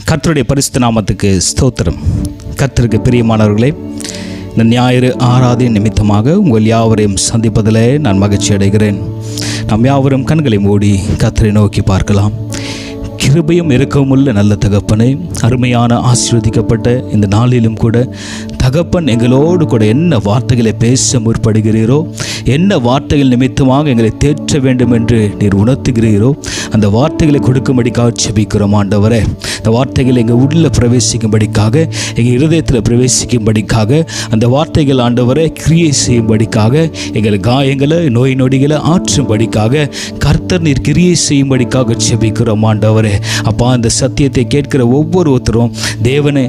கர்த்தருடைய பரிசுத்த நாமத்துக்கு ஸ்தோத்திரம். கர்த்தருக்கு பிரியமானவர்களே, இந்த ஞாயிறு ஆராதனை நிமித்தமாக உங்கள் யாவரையும் சந்திப்பதில் நான் மகிழ்ச்சி அடைகிறேன். நாம் யாவரும் கண்களை மூடி கர்த்தரை நோக்கி பார்க்கலாம். கிருபையும் இரக்கமுள்ள நல்ல தகப்பனை, அருமையான ஆசீர்வதிக்கப்பட்ட இந்த நாளிலும் கூட தகப்பன் எங்களோடு கூட என்ன வார்த்தைகளை பேச முற்படுகிறீரோ, என்ன வார்த்தைகள் நிமித்தமாக எங்களை தேற்ற வேண்டும் என்று நீர் உணர்த்துகிறீரோ, அந்த வார்த்தைகளை கொடுக்கும்படிக்காக ஜெபிக்கிறோம் ஆண்டவரே. அந்த வார்த்தைகள் எங்கள் உள்ள பிரவேசிக்கும்படிக்காக, எங்கள் இருதயத்தில் பிரவேசிக்கும்படிக்காக, அந்த வார்த்தைகள் ஆண்டவரை கிரியை செய்யும்படிக்காக, எங்கள் காயங்களை நோய் நொடிகளை ஆற்றும்படிக்காக கர்த்தர் நீர் கிரியை செய்யும்படிக்காக ஜெபிக்கிறோம் ஆண்டவரே. அப்பா, அந்த சத்தியத்தை கேட்கிற ஒவ்வொருத்தரும் தேவனை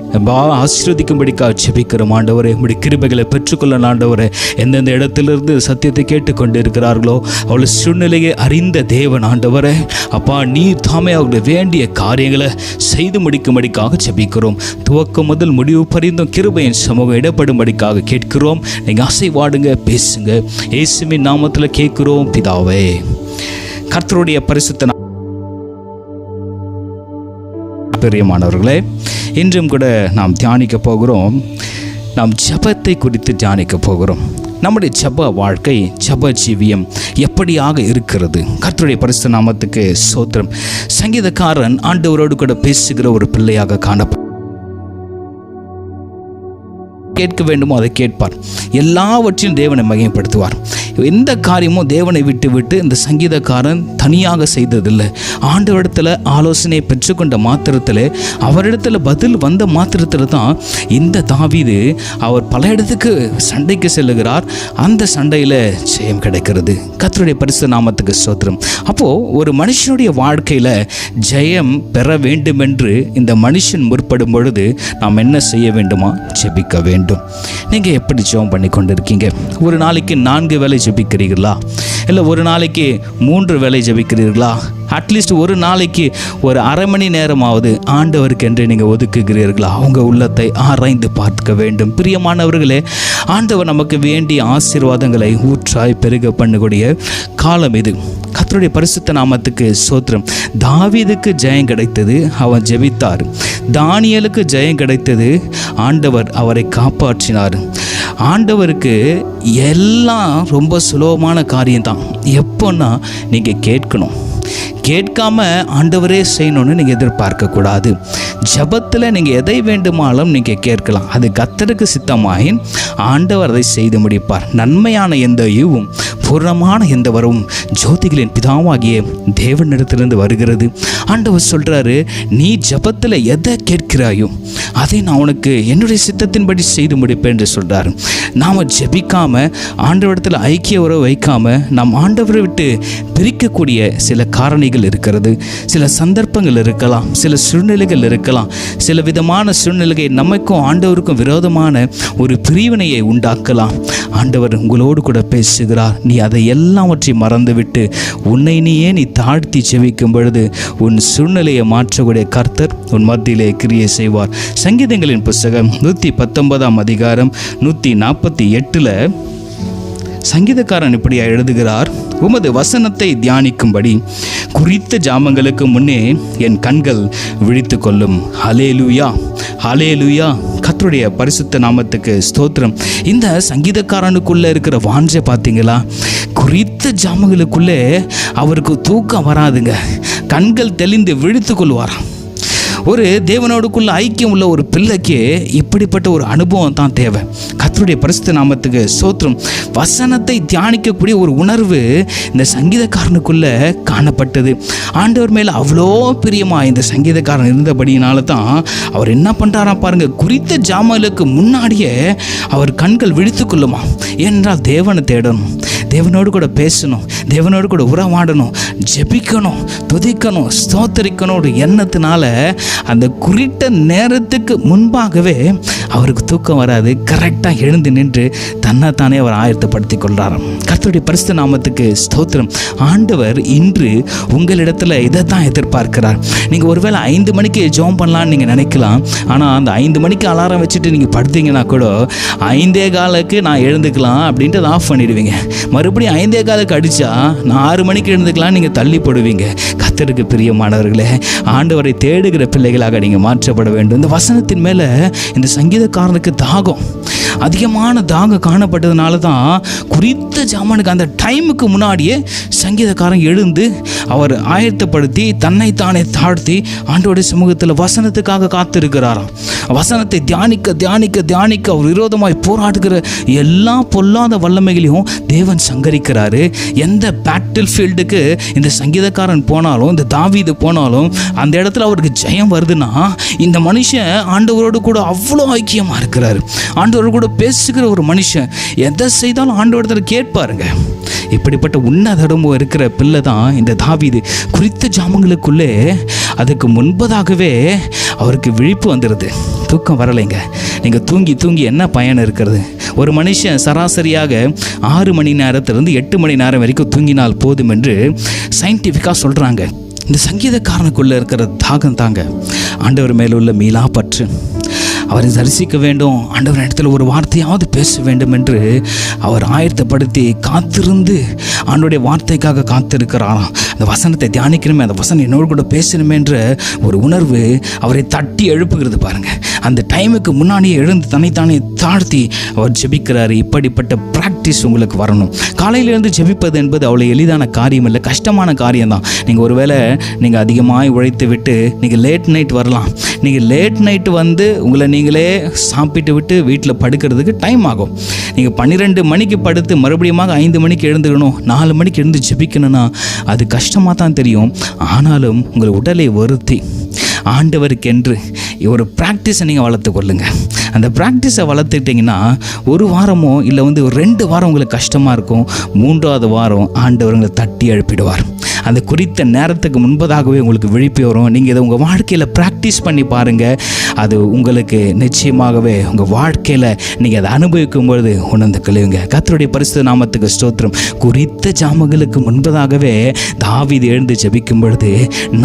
ஆசீர்வதிக்கும்படிக்காக ஜெபிக்கிறோம் ஆண்டவரே. உம்முடைய கிருபைகளை பெற்றுக்கொள்ள ஆண்டவரே. எந்தெந்த இடத்திலிருந்து சத்தியத்தை கேட்டுக்கொண்டு இருக்கிறார்களோ அவளை சூழ்நிலையை அறிந்த தேவன் ஆண்டவரே. அப்பா, நீர் தாமே அவர்களுடைய வேண்டிய காரியங்களை செய்து முடிக்கும்படிக்காக ஜெபிக்கிறோம். துவக்கம் முதல் முடிவு பரிந்தும் கிருபையின் சமூகம் இடப்படும்படிக்காக கேட்கிறோம். நீங்கள் அசைவாடுங்க, பேசுங்க. இயேசுவின் நாமத்தில் கேட்கிறோம் பிதாவே. கர்த்தருடைய பரிசுத்த பிரியமானவர்களே, இன்றும் கூட நாம் தியானிக்க போகிறோம். நாம் ஜெபத்தை குறித்து தியானிக்க போகிறோம். நம்முடைய ஜெப வாழ்க்கை, ஜெப ஜீவியம் எப்படியாக இருக்கிறது? கர்த்தருடைய பரிசுத்த நாமத்துக்கு ஸ்தோத்திரம். சங்கீதக்காரன் ஆண்டவரோடு கூட பேசுகிற ஒரு பிள்ளையாக காணப்படும். கேட்க வேண்டுமோ அதை கேட்பார். எல்லாவற்றையும் தேவனை மகிமைப்படுத்துவார். எந்த காரியமும் தேவனை விட்டு விட்டு இந்த சங்கீதக்காரன் தனியாக செய்ததில்லை. ஆண்டவரிடத்தில் ஆலோசனையை பெற்றுக்கொண்ட மாத்திரத்தில், அவரிடத்தில் பதில் வந்த மாத்திரத்தில் தான் இந்த தாவீது அவர் பல இடத்துக்கு சண்டைக்கு செல்லுகிறார். அந்த சண்டையில் ஜெயம் கிடைக்கிறது. கர்த்தருடைய பரிசுத்த நாமத்துக்கு ஸ்தோத்திரம். அப்போது ஒரு மனுஷனுடைய வாழ்க்கையில் ஜெயம் பெற வேண்டும் என்று இந்த மனுஷன் முற்படும் பொழுது நாம் என்ன செய்ய வேண்டுமா? ஜெபிக்க வேண்டும். நீங்கள் எப்படி ஜெபம் பண்ணி கொண்டு இருக்கீங்க? ஒரு நாளைக்கு 4 வேளை ஜெபிக்கிறீர்களா? இல்லை ஒரு நாளைக்கு 3 வேளை ஜெபிக்கிறீர்களா? அட்லீஸ்ட் ஒரு நாளைக்கு ஒரு அரை மணி நேரமாவது ஆண்டவருக்கு என்று நீங்கள் ஒதுக்குகிறீர்களா? அவங்க உள்ளத்தை ஆராய்ந்து பார்க்க வேண்டும். பிரியமானவர்களே, ஆண்டவர் நமக்கு வேண்டிய ஆசீர்வாதங்களை ஊற்றாய் பெருக பண்ணக்கூடிய காலம் இது. கர்த்தருடைய பரிசுத்த நாமத்துக்கு ஸ்தோத்திரம். தாவீதுக்கு ஜெயம் கிடைத்தது, அவன் ஜெபித்தார். தானியேலுக்கு ஜெயம் கிடைத்தது, ஆண்டவர் அவரை காப்பாற்றினார். ஆண்டவருக்கு எல்லாம் ரொம்ப சுலபமான காரியம்தான். எப்போன்னா நீங்கள் கேட்கணும். கேட்காம ஆண்டவரே செய்யணும்னு நீங்கள் எதிர்பார்க்கக்கூடாது. ஜெபத்தில் நீங்கள் எதை வேண்டுமானாலும் நீங்கள் கேட்கலாம். அது கர்த்தருக்கு சித்தமாயின் ஆண்டவர் அதை செய்து முடிப்பார். நன்மையான எந்த ஈவும் பூர்ணமான எந்த வரவும் ஜோதிகளின் பிதாவாகிய தேவனிடத்திலிருந்து வருகிறது. ஆண்டவர் சொல்கிறாரு, நீ ஜெபத்தில் எதை கேட்கிறாயோ அதை நான் உனக்கு என்னுடைய சித்தத்தின்படி செய்து முடிப்பேன் என்று சொல்கிறார். நாம் ஜெபிக்காமல் ஆண்டவரிடத்தில் ஐக்கிய உறவு வைக்காமல் நாம் ஆண்டவரை விட்டு பிரிக்கக்கூடிய சில காரணிகள் இருக்கிறது. சில சந்தர்ப்பங்கள் இருக்கலாம், சில சூழ்நிலைகள் இருக்கலாம். சில விதமான சூழ்நிலையை நமக்கும் ஆண்டவருக்கும் விரோதமான ஒரு பிரிவினையை உண்டாக்கலாம். ஆண்டவர் உங்களோடு கூட பேசுகிறார். நீ அதை எல்லாவற்றையும் மறந்துவிட்டு உன்னை நீ தாழ்த்தி ஜெபிக்கும் பொழுது உன் சூழ்நிலையை மாற்றக்கூடிய கர்த்தர் உன் மத்தியிலே கிரியை செய்வார். சங்கீதங்களின் புஸ்தகம் 119 அதிகாரம் 148 சங்கீதக்காரன் இப்படி எழுதுகிறார், உமது வசனத்தை தியானிக்கும்படி குறித்த ஜாமங்களுக்கு முன்னே என் கண்கள் விழித்து கொள்ளும். ஹல்லேலூயா, ஹல்லேலூயா. கர்த்தருடைய பரிசுத்த நாமத்துக்கு ஸ்தோத்திரம். இந்த சங்கீதக்காரனுக்குள்ளே இருக்கிற வாஞ்சை பார்த்தீங்களா? குறித்த ஜாமங்களுக்குள்ளே அவருக்கு தூக்கம் வராதுங்க. கண்கள் தெளிந்து விழித்து கொள்வாராம். ஒரு தேவனோடுக்குள்ள ஐக்கியம் உள்ள ஒரு பிள்ளைக்கு இப்படிப்பட்ட ஒரு அனுபவம் தான் தேவை. கர்த்தருடைய பரிசுத்த நாமத்துக்கு ஸ்தோத்திரம். வசனத்தை தியானிக்கக்கூடிய ஒரு உணர்வு இந்த சங்கீதக்காரனுக்குள்ள காணப்பட்டது. ஆண்டவர் மேலே அவ்வளோ பிரியமாக இந்த சங்கீதக்காரன் இருந்தபடியினால தான் அவர் என்ன பண்ணுறாரா பாருங்க, குறித்த ஜாமங்களுக்கு முன்னாடியே அவர் கண்கள் விழித்து கொள்ளுமா. ஏனென்றால் தேவனை தேடணும், தேவனோடு கூட பேசணும், தேவனோடு கூட உறவாடணும், ஜெபிக்கணும், துதிக்கணும், ஸ்தோத்தரிக்கணும் எண்ணத்தினால அந்த குறித்த நேரத்துக்கு முன்பாகவே அவருக்கு தூக்கம் வராது. கரெக்டாக எழுந்து நின்று தன்னைத்தானே அவர் ஆயத்தப்படுத்தி கொள்கிறாராம். கர்த்தருடைய பரிசுத்த நாமத்துக்கு ஸ்தோத்திரம். ஆண்டவர் இன்று உங்களிடத்தில் இதை தான் எதிர்பார்க்கிறார். நீங்கள் ஒருவேளை 5 மணிக்கு ஜெபம் பண்ணலான்னு நீங்கள் நினைக்கலாம். ஆனால் அந்த 5 மணிக்கு அலாரம் வச்சுட்டு நீங்கள் படுத்தீங்கன்னா கூட 5:15க்கு நான் எழுந்துக்கலாம் அப்படின்ட்டு அதை ஆஃப் பண்ணிடுவீங்க. மறுபடியும் 5:15க்கு அடித்தா நான் 6 மணிக்கு எழுந்துக்கலாம் நீங்கள் தள்ளி போடுவீங்க. கர்த்தருக்கு பிரியமானவர்களே, ஆண்டவரை தேடுகிற பிள்ளைகளாக நீங்கள் மாற்றப்பட வேண்டும். இந்த வசனத்தின் மேலே இந்த சங்கீதக்காரனுக்கு தாகம், அதிகமான தாகம் காணப்பட்டதுனால தான் குறித்த ஜாமானுக்கு அந்த டைமுக்கு முன்னாடியே சங்கீதக்காரன் எழுந்து அவர் ஆயத்தப்படுத்தி தன்னைத்தானே தாழ்த்தி ஆண்டவருடைய சமூகத்தில் வசனத்துக்காக காத்திருக்கிறாராம். வசனத்தை தியானிக்க தியானிக்க தியானிக்க அவர் விரோதமாய் போராடுகிற எல்லா பொல்லாத வல்லமைகளையும் தேவன் சங்கரிக்கிறாரு. எந்த பேட்டில் ஃபீல்டுக்கு இந்த சங்கீதக்காரன் போனாலும், இந்த தாவீது போனாலும், அந்த இடத்துல அவருக்கு ஜெயம் வருதுன்னா இந்த மனுஷன் ஆண்டவரோடு கூட அவ்வளோ ஐக்கியமாக இருக்கிறார். ஆண்டவரோடு கூட பேசுகிற ஒரு மனுஷன் எதை செய்தாலும் ஆண்டவரத்தில் கேட்பாருங்க. இப்படிப்பட்ட உன்னதடமோ இருக்கிற பிள்ளை தான் இந்த தாவீது. குறித்த ஜாமங்களுக்குள்ளே அதுக்கு முன்பதாகவே அவருக்கு விழிப்பு வந்துடுது. தூக்கம் வரலைங்க. நீங்கள் தூங்கி தூங்கி என்ன பயன் இருக்கிறது? ஒரு மனுஷன் சராசரியாக 6 மணி நேரத்திலிருந்து 8 மணி நேரம் வரைக்கும் தூங்கினால் போதும் என்று சயின்டிஃபிக்காக சொல்கிறாங்க. இந்த சங்கீதக்காரனுக்குள்ளே இருக்கிற தாகம் தாங்க ஆண்டவர் மேலே உள்ள மீளா பற்று. அவரை தரிசிக்க வேண்டும், ஆண்டவர் இடத்துல ஒரு வார்த்தையாவது பேச வேண்டும் என்று அவர் ஆயத்தப்படுத்தி காத்திருந்து ஆண்டவருடைய வார்த்தைக்காக காத்திருக்கிறாராம். அந்த வசனத்தை தியானிக்கணுமே, அந்த வசனம் என்னோடு கூட பேசணுமே என்ற ஒரு உணர்வு அவரை தட்டி எழுப்புகிறது பாருங்கள். அந்த டைமுக்கு முன்னாடியே எழுந்து தன்னைத்தானே தாழ்த்தி அவர் ஜெபிக்கிறாரு. இப்படிப்பட்ட ப்ராக்டிஸ் உங்களுக்கு வரணும். காலையிலேருந்து ஜெபிப்பது என்பது அவ்வளோ எளிதான காரியம் இல்லை, கஷ்டமான காரியம்தான். நீங்கள் ஒருவேளை நீங்கள் அதிகமாக உழைத்து விட்டு நீங்கள் லேட் நைட் வரலாம். நீங்கள் லேட் நைட்டு வந்து உங்களை நீங்களே சாப்பிட்டு விட்டு வீட்டில் படுக்கிறதுக்கு டைம் ஆகும். நீங்கள் 12 மணிக்கு படுத்து மறுபடியும் 5 மணிக்கு எழுந்துக்கணும், 4 மணிக்கு எழுந்து ஜெபிக்கணும்னா அது கஷ்டமாக தான் தெரியும். ஆனாலும் உங்கள் உடலை வருத்தி ஆண்டவருக்கென்று ஒரு ப்ராக்டிஸை நீங்கள் வளர்த்து கொள்ளுங்கள். அந்த ப்ராக்டிஸை வளர்த்துக்கிட்டிங்கன்னா 1 வாரமோ இல்லை ஒரு 2 வாரம் உங்களுக்கு கஷ்டமாக இருக்கும். 3ஆவது வாரம் ஆண்டவர் உங்களை தட்டி எழுப்பிடுவார். அந்த குறித்த நேரத்துக்கு முன்பதாகவே உங்களுக்கு விழிப்பு வரும். நீங்கள் இதை உங்கள் வாழ்க்கையில் ப்ராக்டிஸ் பண்ணி பாருங்கள். அது உங்களுக்கு நிச்சயமாகவே உங்கள் வாழ்க்கையில் நீங்கள் அதை அனுபவிக்கும் பொழுது உணர்ந்து கழிவுங்க. கர்த்தருடைய பரிசுத்த நாமத்துக்கு ஸ்தோத்திரம். குறித்த ஜாமங்களுக்கு முன்பதாகவே தாவீது எழுந்து ஜெபிக்கும் பொழுது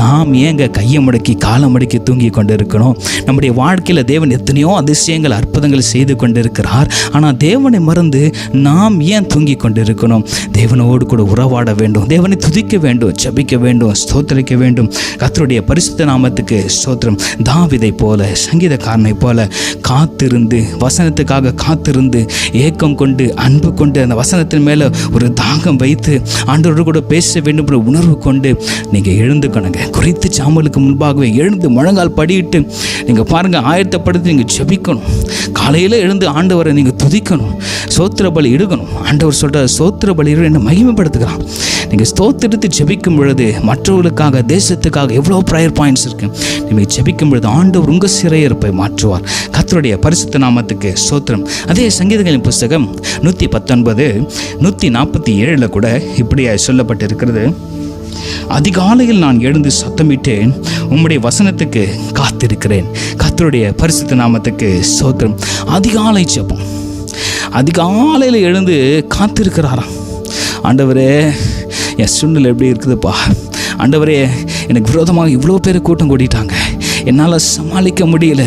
நாம் ஏங்க கையை முடக்கி காலை முடக்கி தூங்கி கொண்டு இருக்கணும்? நம்முடைய வாழ்க்கையில் தேவன் எத்தனையோ அதிசயங்கள் அற்புதங்கள் செய்து கொண்டு இருக்கிறார். ஆனால் தேவனை மறந்து நாம் ஏன் தூங்கி கொண்டு இருக்கணும்? தேவனோடு கூட உறவாட வேண்டும், தேவனை துதிக்க வேண்டும், ஜெபிக்க வேண்டும், ஸ்தோத்திரிக்க வேண்டும். கர்த்தருடைய பரிசுத்த நாமத்துக்கு ஸ்தோத்திரம். தாவீதை போல, சங்கீதக்காரனை போல காத்திருந்து, வசனத்துக்காக காத்திருந்து, ஏக்கம் கொண்டு, அன்பு கொண்டு, அந்த வசனத்தின் மேலே ஒரு தாகம் வைத்து ஆண்டவரோடு கூட பேச வேண்டும் என்ற உணர்வு கொண்டு நீங்கள் எழுந்துக்கணுங்க. குறித்து சாமலுக்கு முன்பாகவே எழுந்து முழங்கால் படியிட்டு நீங்கள் பாருங்கள், ஆயத்தப்படுத்தி நீங்கள் ஜெபிக்கணும். காலையில் எழுந்து ஆண்டவரை நீங்கள் துதிக்கணும், ஸ்தோத்திர பலி இடுக்கணும். ஆண்டவர் சொல்கிற ஸ்தோத்திர பலி என்ன மகிமைப்படுத்துகிறான். நீங்கள் ஸ்தோத்திரத்தை ஜெபிக்கும் பொழுது மற்றவர்களுக்காக, தேசத்துக்காக எவ்வளோ ப்ரேயர் பாயிண்ட்ஸ் இருக்குது. நீங்கள் ஜெபிக்கும் பொழுது ஆண்டவர் உங்கள் சிறையிருப்பை மாற்றுவார். கர்த்தருடைய பரிசுத்த நாமத்துக்கு ஸ்தோத்திரம். அதே சங்கீதங்களின் புஸ்தகம் 119 147 கூட இப்படி சொல்லப்பட்டிருக்கிறது. அதிகாலையில் நான் எழுந்து சத்தமிட்டேன், உம்முடைய வசனத்துக்கு காத்திருக்கிறேன். கர்த்தருடைய பரிசுத்த நாமத்துக்கு ஸ்தோத்திரம். அதிகாலை ஜெபம், அதிகாலையில் எழுந்து காத்திருக்கிறாராம். ஆண்டவரே, என் சூழ்நிலை எப்படி இருக்குதுப்பா? ஆண்டவரே, எனக்கு விரோதமாக இவ்வளோ பேர் கூட்டம் கூட்டிட்டாங்க, என்னால் சமாளிக்க முடியல.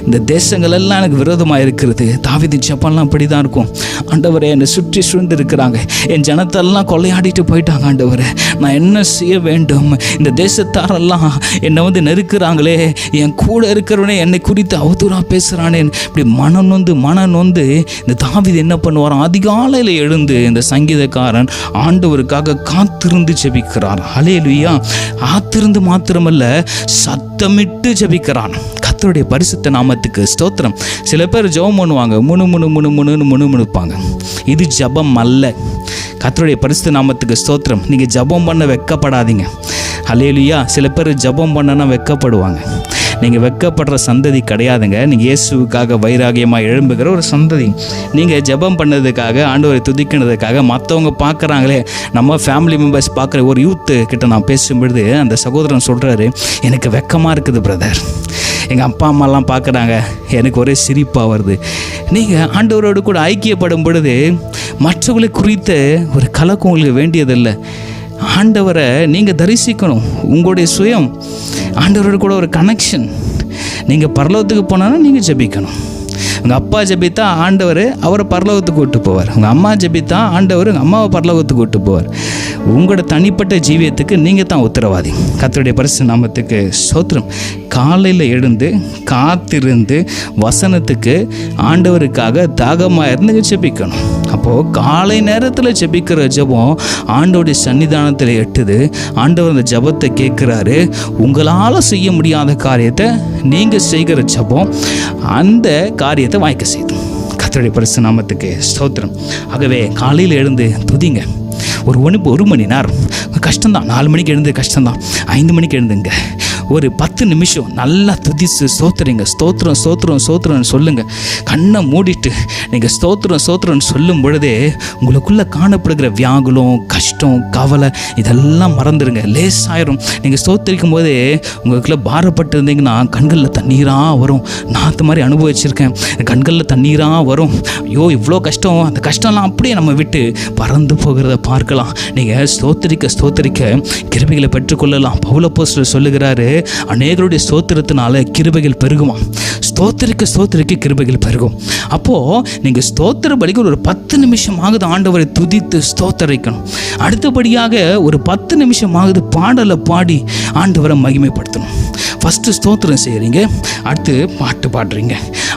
இந்த தேசங்களெல்லாம் எனக்கு விரோதமாக இருக்கிறது. தாவீது ஜெபம்லாம் அப்படி தான் இருக்கும். ஆண்டவரே, என்னை சுற்றி சூழ்ந்து இருக்கிறாங்க, என் ஜனத்தெல்லாம் கொள்ளையாடிட்டு போயிட்டாங்க. ஆண்டவரே, நான் என்ன செய்ய வேண்டும்? இந்த தேசத்தாரெல்லாம் என்னை நெருக்கிறாங்களே, என் கூட இருக்கிறவனே என்னை குறித்து அவதூறாக பேசுகிறானே. இப்படி மனம் நொந்து இந்த தாவீது என்ன பண்ணுவாராம்? அதிகாலையில் எழுந்து இந்த சங்கீதக்காரன் ஆண்டவருக்காக காத்திருந்து ஜெபிக்கிறார். ஹல்லேலூயா. காத்திருந்து மாத்திரமல்ல, சத்தமிட்டு ஜெபிக்கிறான். கர்த்தருடைய பரிசுத்த நாமத்துக்கு ஸ்தோத்திரம். சில பேர் ஜெபம் பண்ணுவாங்க, முணுமுணுப்பாங்க. இது ஜெபம் அல்ல. கர்த்தருடைய பரிசுத்த நாமத்துக்கு ஸ்தோத்திரம். நீங்கள் ஜெபம் பண்ண வெட்கப்படாதீங்க. ஹல்லேலூயா. சில பேர் ஜெபம் பண்ணனா வெட்கப்படுவாங்க. நீங்கள் வெட்கப்படுற சந்ததி கிடையாதுங்க. நீங்கள் இயேசுவுக்காக வைராகியமாக எழும்புகிற ஒரு சந்ததி. நீங்கள் ஜெபம் பண்ணதுக்காக, ஆண்டவரை துதிக்கிறதுக்காக மற்றவங்க பார்க்குறாங்களே, நம்ம ஃபேமிலி மெம்பர்ஸ் பார்க்குற ஒரு யூத்து கிட்ட நான் பேசும்பொழுது அந்த சகோதரன் சொல்கிறாரு, எனக்கு வெக்கமாக இருக்குது பிரதர், எங்கள் அப்பா அம்மாலாம் பார்க்குறாங்க, எனக்கு ஒரே சிரிப்பாக வருது. நீங்கள் ஆண்டவரோடு கூட ஐக்கியப்படும் பொழுது மற்றவர்களை குறித்த ஒரு கலக்கம் உங்களுக்கு வேண்டியதில்லை. ஆண்டவரை நீங்கள் தரிசிக்கணும். உங்களுடைய சுயம் ஆண்டவரோடு கூட ஒரு கனெக்ஷன். நீங்கள் பரலோகத்துக்கு போனாலும் நீங்கள் ஜெபிக்கணும். உங்கள் அப்பா ஜெபித்தா ஆண்டவர் அவரை பரலோகத்துக்கு விட்டு போவார். உங்கள் அம்மா ஜெபித்தா ஆண்டவர் உங்கள் அம்மாவை பரலோகத்துக்கு விட்டு போவார். உங்களோட தனிப்பட்ட ஜீவியத்துக்கு நீங்கள் தான் உத்தரவாதி. கர்த்தருடைய பரிசுத்த நாமத்துக்கு ஸ்தோத்திரம். காலையில் எழுந்து காத்திருந்து வசனத்துக்கு ஆண்டவருக்காக தாகமாக இருந்து ஜெபிக்கணும். அப்போது காலை நேரத்தில் ஜெபிக்கிற ஜெபம் ஆண்டவருடைய சன்னிதானத்தில் எட்டுது. ஆண்டவர் அந்த ஜெபத்தை கேட்குறாரு. உங்களால் செய்ய முடியாத காரியத்தை நீங்கள் செய்கிற ஜெபம் அந்த காரியத்தை வாய்க்க செய்யுது. கர்த்தருடைய பரிசுத்த நாமத்துக்கு ஸ்தோத்திரம். ஆகவே காலையில் எழுந்து துதிங்க. ஒரு மணி நேரம் கஷ்டம்தான். 4 மணிக்கு எழுந்து கஷ்டம்தான். 5 மணிக்கு எழுந்துங்க. ஒரு 10 நிமிஷம் நல்லா துதிச்சு ஸ்தோத்திரிங்க. ஸ்தோத்திரம் ஸ்தோத்திரம் ஸ்தோத்திரம்னு சொல்லுங்கள். கண்ணை மூடிட்டு நீங்கள் ஸ்தோத்திரம் ஸ்தோத்திரம்னு சொல்லும் பொழுதே உங்களுக்குள்ளே காணப்படுகிற வியாகுலம், கஷ்டம், கவலை இதெல்லாம் மறந்துடுங்க. லேசாயிரும். நீங்கள் ஸ்தோத்திரிக்கும் போதே உங்களுக்குள்ளே பாரப்பட்டு இருந்தீங்கன்னா கண்களில் தண்ணீராக வரும். நான் அந்த மாதிரி அனுபவிச்சிருக்கேன். கண்களில் தண்ணீராக வரும். ஐயோ இவ்வளோ கஷ்டம், அந்த கஷ்டம்லாம் அப்படியே நம்ம விட்டு பறந்து போகிறத பார்க்கலாம். நீங்கள் ஸ்தோத்திரிக்க ஸ்தோத்திரிக்க கிருபைகளை பெற்றுக்கொள்ளலாம். பவுல் அப்போஸ்தலர் சொல்லுகிறாரு, அநேகருடைய ஸ்தோத்திரத்தினால கிருபைகள் பெருகுமா. ஸ்தோத்திரிக்க ஸ்தோத்திரிக்க கிருபைகள் பெருகும். அப்போது நீங்கள் ஸ்தோத்திர பலிக்கு ஒரு 10 நிமிஷமாகுது ஆண்டவரை துதித்து ஸ்தோத்தரிக்கணும். அடுத்தபடியாக ஒரு 10 நிமிஷமாகுது பாடலை பாடி ஆண்டவரை மகிமைப்படுத்தணும். ஃபஸ்ட்டு ஸ்தோத்திரம் செய்கிறீங்க, அடுத்து பாட்டு பாடுறீங்க.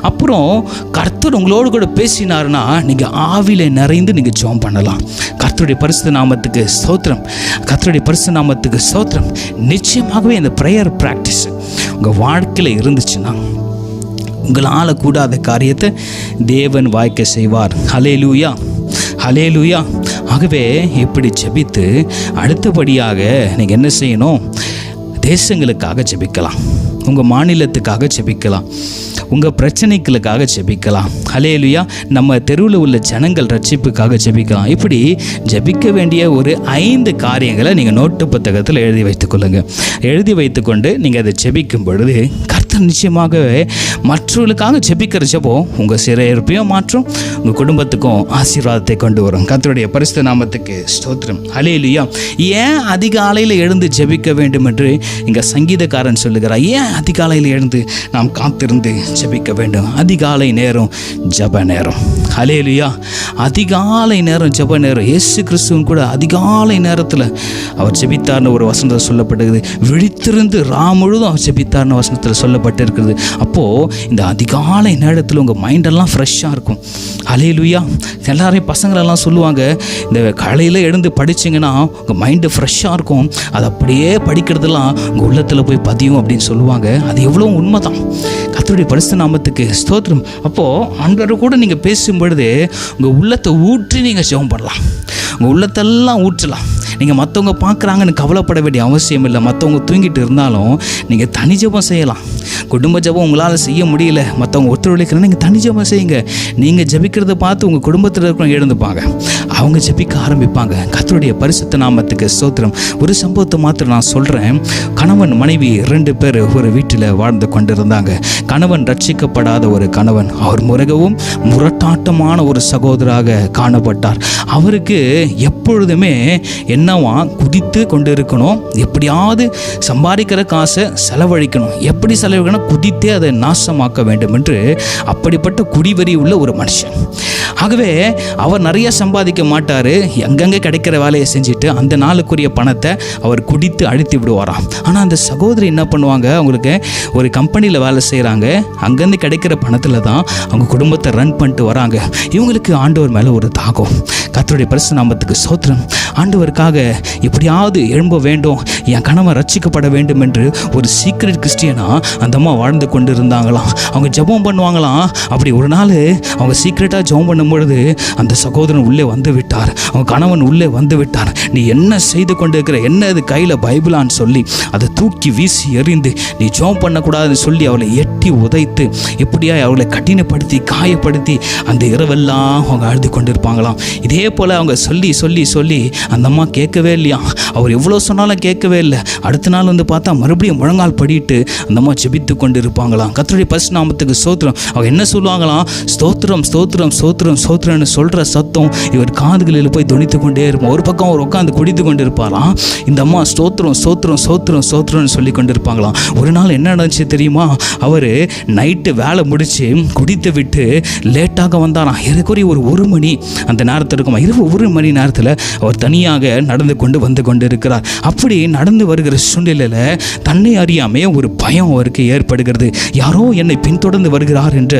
அப்புறம் கர்த்தர் உங்களோடு கூட பேசினாருன்னா நீங்கள் ஆவியில் நிறைந்து நீங்கள் ஜெபம் பண்ணலாம். கர்த்தருடைய பரிசுத்த நாமத்துக்கு ஸ்தோத்திரம். கர்த்தருடைய பரிசுத்த நாமத்துக்கு ஸ்தோத்திரம். நிச்சயமாகவே இந்த ப்ரேயர் ப்ராக்டிஸ் உங்கள் வாழ்க்கையில் இருந்துச்சுன்னா உங்களால் கூடாத காரியத்தை தேவன் வாய்க்க செய்வார். ஹல்லேலூயா, ஹல்லேலூயா. ஆகவே இப்படி ஜெபித்து அடுத்தபடியாக நீங்கள் என்ன செய்யணும்? தேசங்களுக்காக ஜெபிக்கலாம். உங்கள் மாநிலத்துக்காக ஜெபிக்கலாம். உங்கள் பிரச்சனைகளுக்காக ஜெபிக்கலாம். ஹல்லேலூயா. நம்ம தெருவில் உள்ள ஜனங்கள் ரட்சிப்புக்காக ஜெபிக்கலாம். இப்படி ஜெபிக்க வேண்டிய ஒரு 5 காரியங்களை நீங்கள் நோட்டு புத்தகத்தில் எழுதி வைத்துக்கொள்ளுங்கள். எழுதி வைத்துக்கொண்டு நீங்கள் அதை ஜெபிக்கும் பொழுது கர்த்தர் நிச்சயமாகவே மற்றவர்களுக்காக ஜெபிக்கிற ஜெபம் உங்கள் சிறையிருப்பையும் மாற்றும், உங்கள் குடும்பத்துக்கும் ஆசீர்வாதத்தை கொண்டு வரும். கர்த்தருடைய பரிசுத்த நாமத்துக்கு ஸ்தோத்திரம். ஹல்லேலூயா. ஏன் அதிகாலையில் எழுந்து ஜெபிக்க வேண்டும் என்று இங்கே சங்கீதக்காரன் சொல்லுகிறார். ஏன் அதிகாலையில் எழுந்து நாம் காத்திருந்து ஜெபிக்க வேண்டும்? அதிகாலை நேரம் ஜெப நேரம். ஹல்லேலூயா. அதிகாலை நேரம் ஜெப நேரம். இயேசு கிறிஸ்துவும் கூட அதிகாலை நேரத்தில் அவர் ஜெபித்தார்னு ஒரு வசனத்தில் சொல்லப்பட்டிருக்குது. விழித்திருந்து முழுதும் அவர் ஜெபித்தார்னு வசனத்தில் சொல்லப்பட்டிருக்கிறது. அப்போது இந்த அதிகாலை நேரத்தில் உங்கள் மைண்டெல்லாம் ஃப்ரெஷ்ஷாக இருக்கும். ஹல்லேலூயா. எல்லாரையும் பசங்களெல்லாம் சொல்லுவாங்க, இந்த காலையில் எழுந்து படிச்சிங்கன்னா உங்கள் மைண்டு ஃப்ரெஷ்ஷாக இருக்கும், அது அப்படியே படிக்கிறதெல்லாம் உங்கள் உள்ளத்தில் போய் பதியும் அப்படின்னு சொல்லுவாங்க. அது எவ்வளோ உண்மை தான். கர்த்தருடைய பரிசுத்த நாமத்துக்கு ஸ்தோத்திரம். அப்போது ஆண்டவரை கூட நீங்கள் பேசும் பொழுது உங்கள் உள்ளத்தை ஊற்றி நீங்கள் ஜெபம் பண்ணலாம். உங்கள் உள்ளத்தெல்லாம் ஊற்றலாம். நீங்கள் மற்றவங்க பார்க்குறாங்கன்னு கவலைப்பட வேண்டிய அவசியம் இல்லை. மற்றவங்க தூங்கிட்டு இருந்தாலும் நீங்கள் தனி ஜெபம் செய்யலாம். குடும்ப ஜெபம் உங்களால் செய்ய முடியல, மற்றவங்க ஒத்துழைக்கிறேன், நீங்கள் தனி ஜெபம் செய்யுங்க. நீங்கள் ஜெபிக்கிறத பார்த்து உங்கள் குடும்பத்தில் இருக்கிறவங்க எழுந்துப்பாங்க, அவங்க ஜெபிக்க ஆரம்பிப்பாங்க. கர்த்தருடைய பரிசுத்த நாமத்துக்கு ஸ்தோத்திரம். ஒரு சம்பவத்தை மாத்திரம் நான் சொல்கிறேன். கணவன் மனைவி 2 பேர் ஒரு வீட்டில் வாழ்ந்து கொண்டிருந்தாங்க. கணவன் ரட்சிக்கப்படாத ஒரு கணவன். அவர் மிகவும் முரட்டாட்டமான ஒரு சகோதராக காணப்பட்டார். அவருக்கு எப்பொழுதுமே என்னவா குதித்து கொண்டு இருக்கணும், எப்படியாவது சம்பாதிக்கிற காசை செலவழிக்கணும், எப்படி செலவழிக்கணும், குதித்தே அதை நாசமாக்க வேண்டும் என்று அப்படிப்பட்ட குடிவெறி உள்ள ஒரு மனுஷன். ஆகவே அவர் நிறைய சம்பாதிக்க மாட்டார். எங்கெங்கே கிடைக்கிற வேலையை செஞ்சுட்டு அந்த நாளுக்குரிய பணத்தை அவர் குடித்து அழித்து விடுவாராம். ஆனால் அந்த சகோதரி என்ன பண்ணுவாங்க, அவங்களுக்கு ஒரு கம்பெனியில் வேலை செய்கிறாங்க. அங்கேருந்து கிடைக்கிற பணத்தில் தான் அவங்க குடும்பத்தை ரன் பண்ணிட்டு வராங்க. இவங்களுக்கு ஆண்டவர் மேலே ஒரு தாகம். கர்த்தருடைய பரிசுத்த நாமத்துக்கு ஸ்தோத்திரம். ஆண்டவருக்காக எப்படியாவது எழும்ப வேண்டும், என் கணவன் ரட்சிக்கப்பட வேண்டும் என்று ஒரு சீக்ரெட் கிறிஸ்டியனாக அந்த அம்மா வாழ்ந்து கொண்டு இருந்தாங்களாம். அவங்க ஜெபம் பண்ணுவாங்களாம். அப்படி ஒரு நாள் அவங்க சீக்ரெட்டாக ஜெபம் பண்ணும் சொல்லும் பொழுது அந்த சகோதரன் உள்ளே வந்து விட்டார், அவன் கணவன் உள்ளே வந்து விட்டார். நீ என்ன செய்து கொண்டு இருக்கிற, என்ன இது கையில் பைபிளான்னு சொல்லி அதை தூக்கி வீசி எறிந்து, நீ ஜெபம் பண்ணக்கூடாதுன்னு சொல்லி அவளை எட்டி உதைத்து எப்படியா அவளை கடினப்படுத்தி காயப்படுத்தி அந்த இரவெல்லாம் அவங்க அழுது கொண்டிருப்பாங்களாம். இதே போல் அவங்க சொல்லி சொல்லி சொல்லி அந்த அம்மா கேட்கவே இல்லையா. அவர் எவ்வளோ சொன்னாலும் கேட்கவே இல்லை. அடுத்த நாள் வந்து பார்த்தா மறுபடியும் முழங்கால் படிட்டு அந்த அம்மா ஜெபித்து கொண்டு இருப்பாங்களாம். கர்த்தருடைய பரிசுத்த நாமத்துக்கு ஸ்தோத்திரம். அவங்க என்ன சொல்லுவாங்களாம், ஸ்தோத்திரம் ஸ்தோத்திரம் ஸ்தோத்திரம் ஸ்தோத்திரம்னு சொல்கிற சத்தம் இவர் காதுகளில் போய் துணித்து கொண்டே இருப்போம். ஒரு பக்கம் அவர் உட்காந்து குடித்து கொண்டு இருப்பாராம். இந்த அம்மா ஸ்தோத்திரம் ஸ்தோத்திரம் ஸ்தோத்திரம் ஸ்தோத்திரம்னு சொல்லி கொண்டு இருப்பாங்களாம். ஒரு நாள் என்ன நடந்துச்சு தெரியுமா, அவர் நைட்டு வேலை முடித்து குடித்து விட்டு லேட்டாக வந்தாராம். ஏறக்குறைய ஒரு மணி அந்த நேரத்தில் இருக்குமா, இரவு 1 மணி நேரத்தில் அவர் தனியாக நடந்து கொண்டு இருக்கிறார். அப்படி நடந்து வருகிற சூழ்நிலையில் தன்னை அறியாமே ஒரு பயம் அவருக்கு ஏற்படுகிறது. யாரோ என்னை பின்தொடர்ந்து வருகிறார் என்ற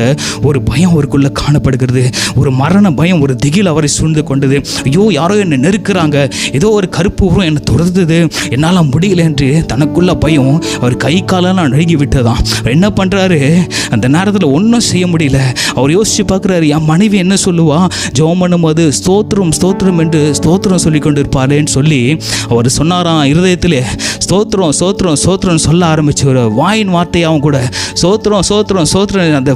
ஒரு பயம் அவருக்குள்ள காணப்படுகிறது. ஒரு மரண பயம், ஒரு திகில் அவரை சூழ்ந்து கொண்டது. ஐயோ, யாரோ என்னை நெருக்கிறாங்க, ஏதோ ஒரு கருப்பு உருவம் என்னை தொடர்ந்தது, என்னால் முடியல என்று தனக்குள்ள பயம் அவர் கை காலெல்லாம் நழுகி விட்டதாம். என்ன பண்ணுறாரு, அந்த நேரத்தில் ஒன்றும் செய்ய முடியல. அவர் யோசிச்சு பார்க்குறாரு, என் மனைவி என்ன சொல்லுவா, ஜெபம் பண்ணும்போது ஸ்தோத்திரம் ஸ்தோத்திரம் என்று ஸ்தோத்திரம் சொல்லி கொண்டு இருப்பாளேன்னு சொல்லி அவர் சொன்னாராம். இருதயத்திலே ஸ்தோத்திரம் ஸ்தோத்திரம் ஸ்தோத்திரம் சொல்ல ஆரம்பிச்சு ஒரு வாயின் வார்த்தையாகவும் கூட ஸ்தோத்திரம் ஸ்தோத்திரம் ஸ்தோத்திரம் அந்த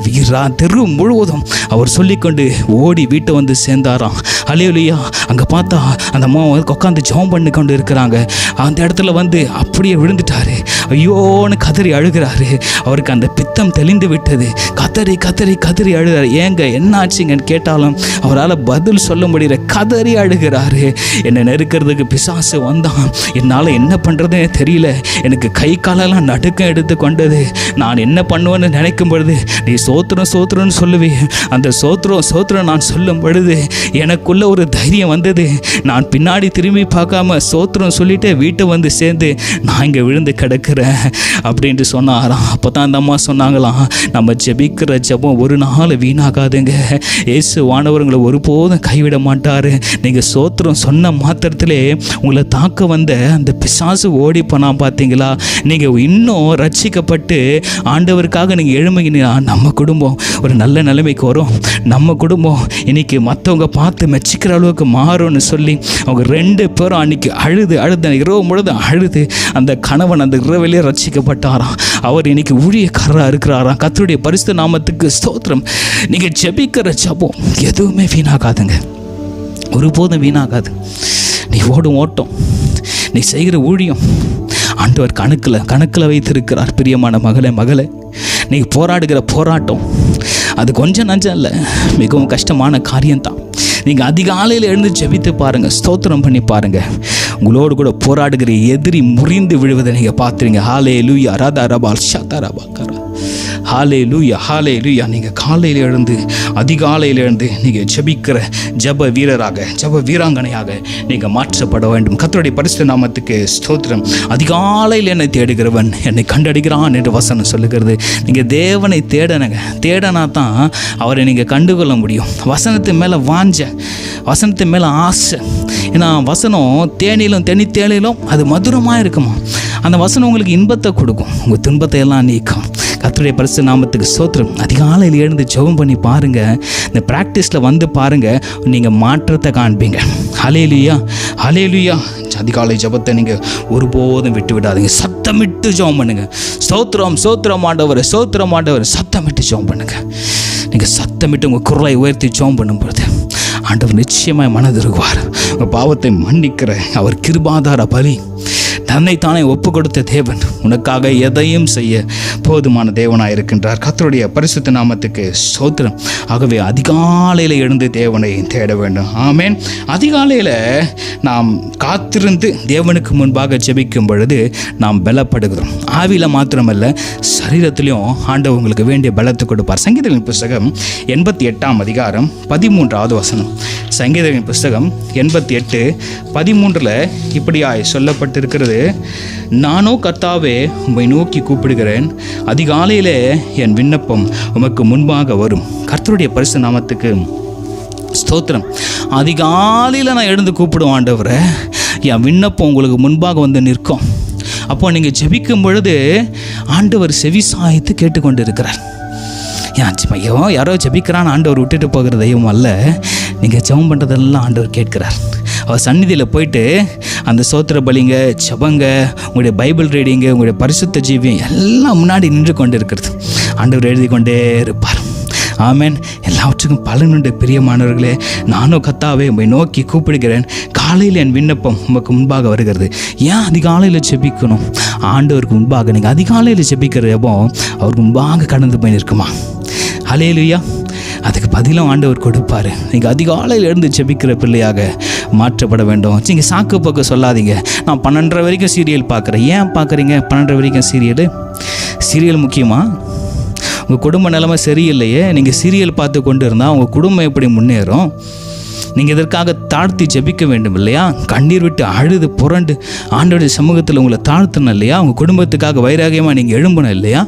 தெரு முழுவதும் அவர் சொல்லிக்கொண்டு ஓடி வீட்டை வந்து சேர்ந்தாராம். ஹல்லேலூயா. அங்கே பார்த்தா அந்த அம்மா உட்காந்து ஜெபம் பண்ணி கொண்டு இருக்கிறாங்க. அந்த இடத்துல வந்து அப்படியே விழுந்துட்டாரு. ஐயோன்னு கதறி அழுகிறாரு. அவருக்கு அந்த பித்தம் தெளிந்து விட்டது. கதறி கதறி கதறி அழுகிறார். ஏங்க என்ன ஆச்சுங்கன்னு கேட்டாலும் அவரால் பதில் சொல்ல முடியல. கதறி அழுகிறாரு. என்னை நெருக்கிறதுக்கு பிசாசு வந்தான், என்னால் என்ன பண்ணுறதுன்னு தெரியல, எனக்கு கை காலெல்லாம் நடுக்கம் எடுத்து கொண்டது, நான் என்ன பண்ணுவேன்னு நினைக்கும் பொழுது நீ சோத்திரம் சோத்திரம்னு சொல்லுவே, அந்த சோத்திரம் சோத்திரம் நான் சொல்லும் பொழுது எனக்குள்ள ஒரு தைரியம் வந்தது. நான் பின்னாடி திரும்பி பார்க்காம சோத்திரம் சொல்லிட்டு வீட்டை வந்து சேர்ந்து நான் இங்கே விழுந்து கிடக்கிறேன் அப்படின்ட்டு சொன்னாராம். அப்போ தான் அந்த அம்மா சொன்னாங்களாம், நம்ம ஜெபிக்கிற ஜெபம் ஒரு நாள் வீணாகாதுங்க, இயேசு வானவர்களை ஒருபோதும் கைவிட மாட்டார். நீங்கள் சோத்திரம் சொன்ன மாத்திரத்திலே உங்களை தாக்க வந்த அந்த பிசாசு ஓடி போனால் பார்த்தீங்களா, நீங்கள் இன்னும் ரட்சிக்கப்பட்டு ஆண்டவருக்காக நீங்கள் எழுமைங்கன்னா நம்ம குடும்பம் ஒரு நல்ல நிலைமைக்கு வரும். நம்ம குடும்பம் இன்னைக்கு மற்றவங்க பார்த்து மெச்சிக்கிற அளவுக்கு மாறும்னு சொல்லி அவங்க 2 பேரும் அன்னைக்கு அழுது இரவு முழுது அழுது அந்த கணவன் அந்த இரவிலே ரட்சிக்கப்பட்டாராம். அவர் இன்னைக்கு ஊழியக்காரராக இருக்கிறாராம். கர்த்தருடைய பரிசுத்த நாமத்துக்கு ஸ்தோத்திரம். நீங்கள் ஜெபிக்கிற ஜெபம் எதுவுமே வீணாகாதுங்க, ஒருபோதும் வீணாகாது. நீ ஓடும் ஓட்டம், நீ செய்கிற ஊழியம் ஆண்டவர் கணக்கில் வைத்திருக்கிறார். பிரியமான மகளே, நீ போராடுகிற போராட்டம் அது கொஞ்சம் நஞ்சம் இல்லை, மிகவும் கஷ்டமான காரியம்தான். நீங்கள் அதிகாலையில் எழுந்து ஜெபித்து பாருங்கள், ஸ்தோத்திரம் பண்ணி பாருங்கள், உங்களோடு கூட போராடுகிற எதிரி முறிந்து விழுவதை நீங்கள் பார்த்துறீங்க. ஹல்லேலூயா. ராதா ரபா ஷதா ரபா கரா. ஹல்லேலூயா ஹல்லேலூயா. நீங்கள் காலையில் எழுந்து அதிகாலையில் எழுந்து நீங்கள் ஜெபிக்கிற ஜெப வீரராக ஜெப வீராங்கனையாக நீங்கள் மாற்றப்பட வேண்டும். கர்த்தருடைய பரிசுத்த நாமத்துக்கு ஸ்தோத்திரம். அதிகாலையில் என்னை தேடுகிறவன் என்னை கண்டடைகிறான் என்று வசனம் சொல்லுகிறது. நீங்கள் தேவனை தேடனா தான் அவரை நீங்கள் கண்டுகொள்ள முடியும். வசனத்து மேலே வாஞ்ச, வசனத்து மேலே ஆசை. ஏன்னா வசனம் தேனிலும் அது மதுரமாக இருக்குமா. அந்த வசனம் உங்களுக்கு இன்பத்தை கொடுக்கும், உங்கள் துன்பத்தை எல்லாம் நீக்கும். கர்த்தருடைய பரிசுத்த நாமத்துக்கு ஸ்தோத்திரம். அதிகாலையில் எழுந்து ஜெபம் பண்ணி பாருங்கள், இந்த ப்ராக்டிஸில் வந்து பாருங்கள், நீங்கள் மாற்றத்தை காண்பீங்க. ஹல்லேலூயா ஹல்லேலூயா. அதிகாலை ஜெபத்தை நீங்கள் ஒருபோதும் விட்டு விடாதீங்க. சத்தமிட்டு ஜெபம் பண்ணுங்கள். ஸ்தோத்திரம் ஸ்தோத்திரம் ஆண்டவர், ஸ்தோத்திரம் ஆண்டவர், சத்தமிட்டு ஜெபம் பண்ணுங்கள். நீங்கள் சத்தமிட்டு உங்கள் குரலை உயர்த்தி ஜெபம் பண்ணும்பொழுது ஆண்டவர் நிச்சயமாய் மனதிருக்குவார். உங்கள் பாவத்தை மன்னிக்கிற அவர் கிருபாதார பலி, தன்னைத்தானே ஒப்பு கொடுத்த தேவன் உனக்காக எதையும் செய்ய போதுமான தேவனாக இருக்கின்றார். கர்த்தருடைய பரிசுத்த நாமத்துக்கு ஸ்தோத்திரம். ஆகவே அதிகாலையில் எழுந்து தேவனை தேட வேண்டும். ஆமேன். அதிகாலையில் நாம் காத்திருந்து தேவனுக்கு முன்பாக ஜெபிக்கும் பொழுது நாம் பலப்படுகிறோம். ஆவியில் மாத்திரமல்ல, சரீரத்திலையும் ஆண்டவர் உங்களுக்கு வேண்டிய பலத்தை கொடுப்பார். சங்கீதங்களின் புஸ்தகம் 88ஆம் அதிகாரம் 13வது வசனம். சங்கீதங்களின் புஸ்தகம் 88:13 இப்படியாய் சொல்லப்பட்டிருக்கிறது. நானோ கர்த்தாவே உம்மை நோக்கி கூப்பிடுகிறேன், அதிகாலையிலே என் விண்ணப்பம் உமக்கு முன்பாக வரும். கர்த்தருடைய பரிசுத்த நாமத்துக்கு ஸ்தோத்திரம். அதிகாலையில் நான் எழுந்து கூப்பிடுவேன் ஆண்டவரே, என் விண்ணப்பம் உங்களுக்கு முன்பாக வந்து நிற்கும். அப்போ நீங்கள் ஜெபிக்கும் பொழுது ஆண்டவர் செவி சாய்த்து கேட்டுக்கொண்டு இருக்கிறார். யாரோ ஜெபிக்கிறான்னு ஆண்டவர் விட்டுட்டு போகிற தெய்வம் அல்ல. நீங்கள் ஜெபம் பண்ணுறதெல்லாம் ஆண்டவர் கேட்குறார். அவர் சந்நிதியில் போயிட்டு அந்த சோத்திர பலிங்க, ஜெபங்க, உங்களுடைய பைபிள் ரீடிங்கு, உங்களுடைய பரிசுத்த ஜீவியம் எல்லாம் முன்னாடி நின்று கொண்டு இருக்கிறது. ஆண்டவர் எழுதி கொண்டே இருப்பார். ஆமென். எல்லாவற்றுக்கும் பலனுண்டு. பிரியமானவர்களே, நானும் கர்த்தாவே உம்மை நோக்கி கூப்பிடுகிறேன். காலையில் என் விண்ணப்பம் உமக்கு முன்பாக வருகிறது. ஏன் அதிகாலையில் ஜெபிக்கணும்? ஆண்டவருக்கு முன்பாக நீங்கள் அதிகாலையில் ஜெபிக்கிற ஜெபம் அவருக்கு முன்பாக கடந்து போய் நிற்குமா? ஹல்லேலூயா. அதுக்கு பதிலும் ஆண்டவர் கொடுப்பார். நீங்கள் அதிகாலையில் எழுந்து ஜெபிக்கிற பிள்ளையாக மாற்றப்பட வேண்டும். நீங்கள் சாக்கு போக்கு சொல்லாதீங்க. நான் 12:30 வரைக்கும் சீரியல் பார்க்குறேன். ஏன் பார்க்குறீங்க 12:30 வரைக்கும் சீரியல் முக்கியமா? உங்கள் குடும்ப நிலைமை சரியில்லையே. நீங்கள் சீரியல் பார்த்து கொண்டு இருந்தால் உங்கள் குடும்பம் எப்படி முன்னேறும்? நீங்கள் இதற்காக தாழ்த்தி ஜெபிக்க வேண்டும் இல்லையா? கண்ணீர் விட்டு அழுது புரண்டு ஆண்டவருடைய சமூகத்தில் உங்களை தாழ்த்தணும் இல்லையா? உங்கள் குடும்பத்துக்காக வைராகியமாக நீங்கள் எழும்பணும் இல்லையா?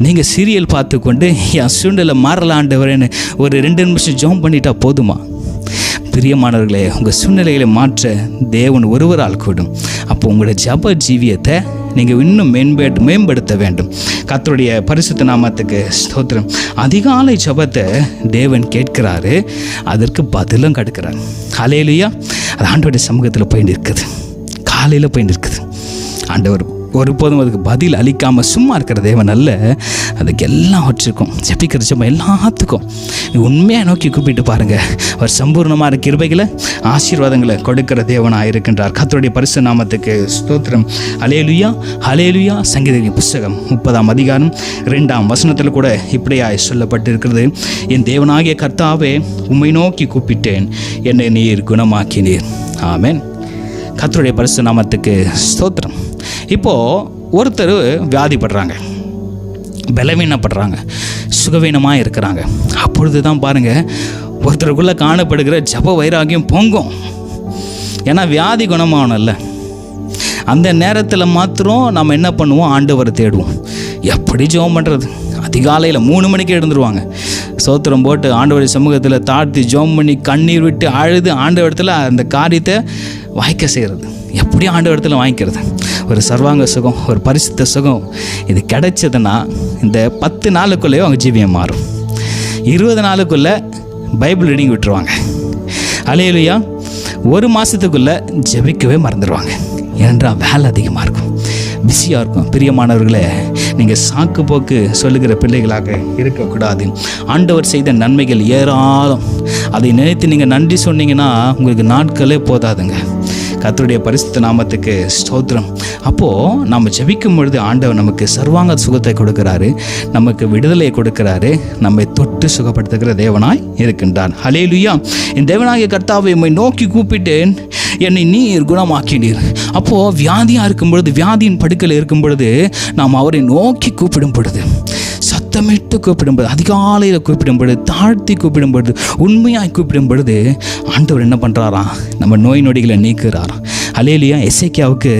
நீங்கள் சீரியல் பார்த்து கொண்டு என் சூழ்நிலை மாறல ஆண்டவரேன்னு ஒரு 2 நிமிஷம் ஜெபம் பண்ணிட்டா போதுமா? பிரியமானவர்களே, உங்கள் சூழ்நிலைகளை மாற்ற தேவன் ஒருவரால் கூடும். அப்போ உங்களுடைய ஜெப ஜீவியத்தை நீங்கள் இன்னும் மேம்படுத்த வேண்டும். கர்த்தருடைய பரிசுத்த நாமத்துக்கு ஸ்தோத்திரம். அதிகாலை ஜெபத்தை தேவன் கேட்கிறாரு, அதற்கு பதிலும் கொடுக்கிறார். ஹல்லேலூயா. அது ஆண்டவருடைய சமூகத்தில் போய் நிற்குது. காலையில் போய் நிற்குது. ஆண்டவர் ஒருபோதும் அதுக்கு பதில் அளிக்காமல் சும்மா இருக்கிற தேவன் அல்ல. அதுக்கு எல்லாவற்றுக்கும் ஜெபிக்கிற ஜெபம் எல்லாத்துக்கும் உண்மையாக நோக்கி கூப்பிட்டு பாருங்கள். அவர் சம்பூர்ணமான கிருபைகளை, ஆசீர்வாதங்களை கொடுக்கிற தேவனாக இருக்கின்றார். கர்த்தருடைய பரிசுத்த நாமத்துக்கு ஸ்தோத்திரம். ஹல்லேலூயா, ஹல்லேலூயா. சங்கீதத்தின் புஸ்தகம் 30ஆம் அதிகாரம் 2ஆம் வசனத்தில் கூட இப்படியாய் சொல்லப்பட்டிருக்கிறது. என் தேவனாகிய கர்த்தாவே, உம்மை நோக்கி கூப்பிட்டேன், என்னை நீர் குணமாக்கினீர். ஆமென். கர்த்தருடைய பரிசுத்த நாமத்துக்கு ஸ்தோத்திரம். இப்போது ஒருத்தர் வியாதிப்படுறாங்க, பலவீனப்படுறாங்க, சுகவீனமாக இருக்கிறாங்க. அப்பொழுது தான் பாருங்கள், ஒருத்தருக்குள்ளே காணப்படுகிற ஜப வைராகியம் பொங்கும். ஏன்னா வியாதி குணமாகணும்ல. அந்த நேரத்தில் மாத்திரம் நம்ம என்ன பண்ணுவோம்? ஆண்டவரை தேடுவோம். எப்படி ஜெபம் பண்ணுறது? அதிகாலையில் 3 மணிக்கு எழுந்துருவாங்க. சோத்திரம் போட்டு ஆண்டவருடைய சமூகத்தில் தாழ்த்தி ஜெபம் பண்ணி கண்ணீர் விட்டு அழுது ஆண்டவரத்தில் அந்த காரியத்தை வாய்க்க செய்கிறது. எப்படி ஆண்டவரத்தில் வாங்கிக்கிறது? ஒரு சர்வாங்க சுகம், ஒரு பரிசுத்த சுகம் இது கிடைச்சதுன்னா இந்த 10 நாளுக்குள்ளேயே அவங்க ஜீவியம் மாறும். 20 நாளுக்குள்ளே பைபிள் ரீடிங் விட்டுருவாங்க. ஹல்லேலூயா. 1 மாதத்துக்குள்ளே ஜெபிக்கவே மறந்துடுவாங்க. ஏனென்றால் வேலை அதிகமாக இருக்கும், பிஸியாக இருக்கும். பிரியமானவர்களே, நீங்கள் சாக்கு போக்கு சொல்லுகிற பிள்ளைகளாக இருக்கக்கூடாது. ஆண்டவர் செய்த நன்மைகள் ஏராளம். அதை நினைத்து நீங்கள் நன்றி சொன்னீங்கன்னா உங்களுக்கு நாட்களே போதாதுங்க. கர்த்தருடைய பரிசுத்த நாமத்துக்கு ஸ்தோத்திரம். அப்போது நம்ம ஜெபிக்கும் பொழுது ஆண்டவர் நமக்கு சர்வாங்க சுகத்தை கொடுக்கிறாரு, நமக்கு விடுதலையை கொடுக்கிறாரு, நம்மை தொட்டு சுகப்படுத்துகிற தேவனாய் இருக்கின்றார். ஹல்லேலூயா. என் தேவனாகிய கர்த்தாவை உம்மை நோக்கி கூப்பிட்டேன், என்னை நீர் குணமாக்கினீர். அப்போது வியாதியாக இருக்கும் பொழுது, வியாதியின் படுக்கையில் இருக்கும் பொழுது நாம் அவரை நோக்கி கூப்பிடும் பொழுது, சத்தமிட்டு கூப்பிடும் பொழுது, அதிகாலையில் கூப்பிடும் பொழுது, தாழ்த்தி கூப்பிடும் பொழுது, உண்மையாய் கூப்பிடும் பொழுது ஆண்டவர் என்ன பண்ணுறாராம்? நம்ம நோய் நொடிகளை நீக்குறாராம். ஹல்லேலூயா. எசேக்கியாவுக்கு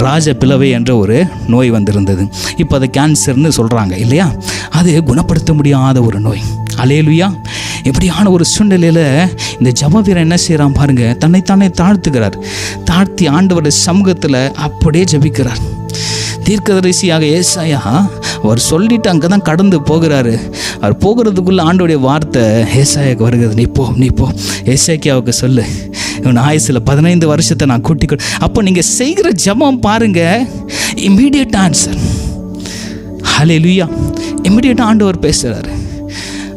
ராஜ பிளவை என்ற ஒரு நோய் வந்திருந்தது. இப்போ அதை கேன்சர்னு சொல்கிறாங்க இல்லையா? அது குணப்படுத்த முடியாத ஒரு நோய். ஹல்லேலூயா. இப்படியான ஒரு சூழ்நிலையில் இந்த ஜெப வீரன் என்ன செய்கிறான் பாருங்கள், தன்னைத்தானே தாழ்த்துக்கிறார். தாழ்த்தி ஆண்டவருடைய சமூகத்தில் அப்படியே ஜெபிக்கிறார். தீர்க்கதரிசியாக ஏசாயா அவர் சொல்லிட்டு அங்கே தான் கடந்து போகிறாரு. அவர் போகிறதுக்குள்ளே ஆண்டோடைய வார்த்தை ஏசாயாவுக்கு வருகிறது. நீ போ ஏசாக்கியாவுக்கு சொல்லு, இவன் ஆயுசில் 15 வருஷத்தை நான் கூட்டிக்கொ. அப்போ நீங்கள் செய்கிற ஜெபம் பாருங்கள், இம்மீடியட் ஆன்சர். ஹல்லேலூயா. இம்மீடியட்டாக ஆண்டவர் பேசுகிறாரு.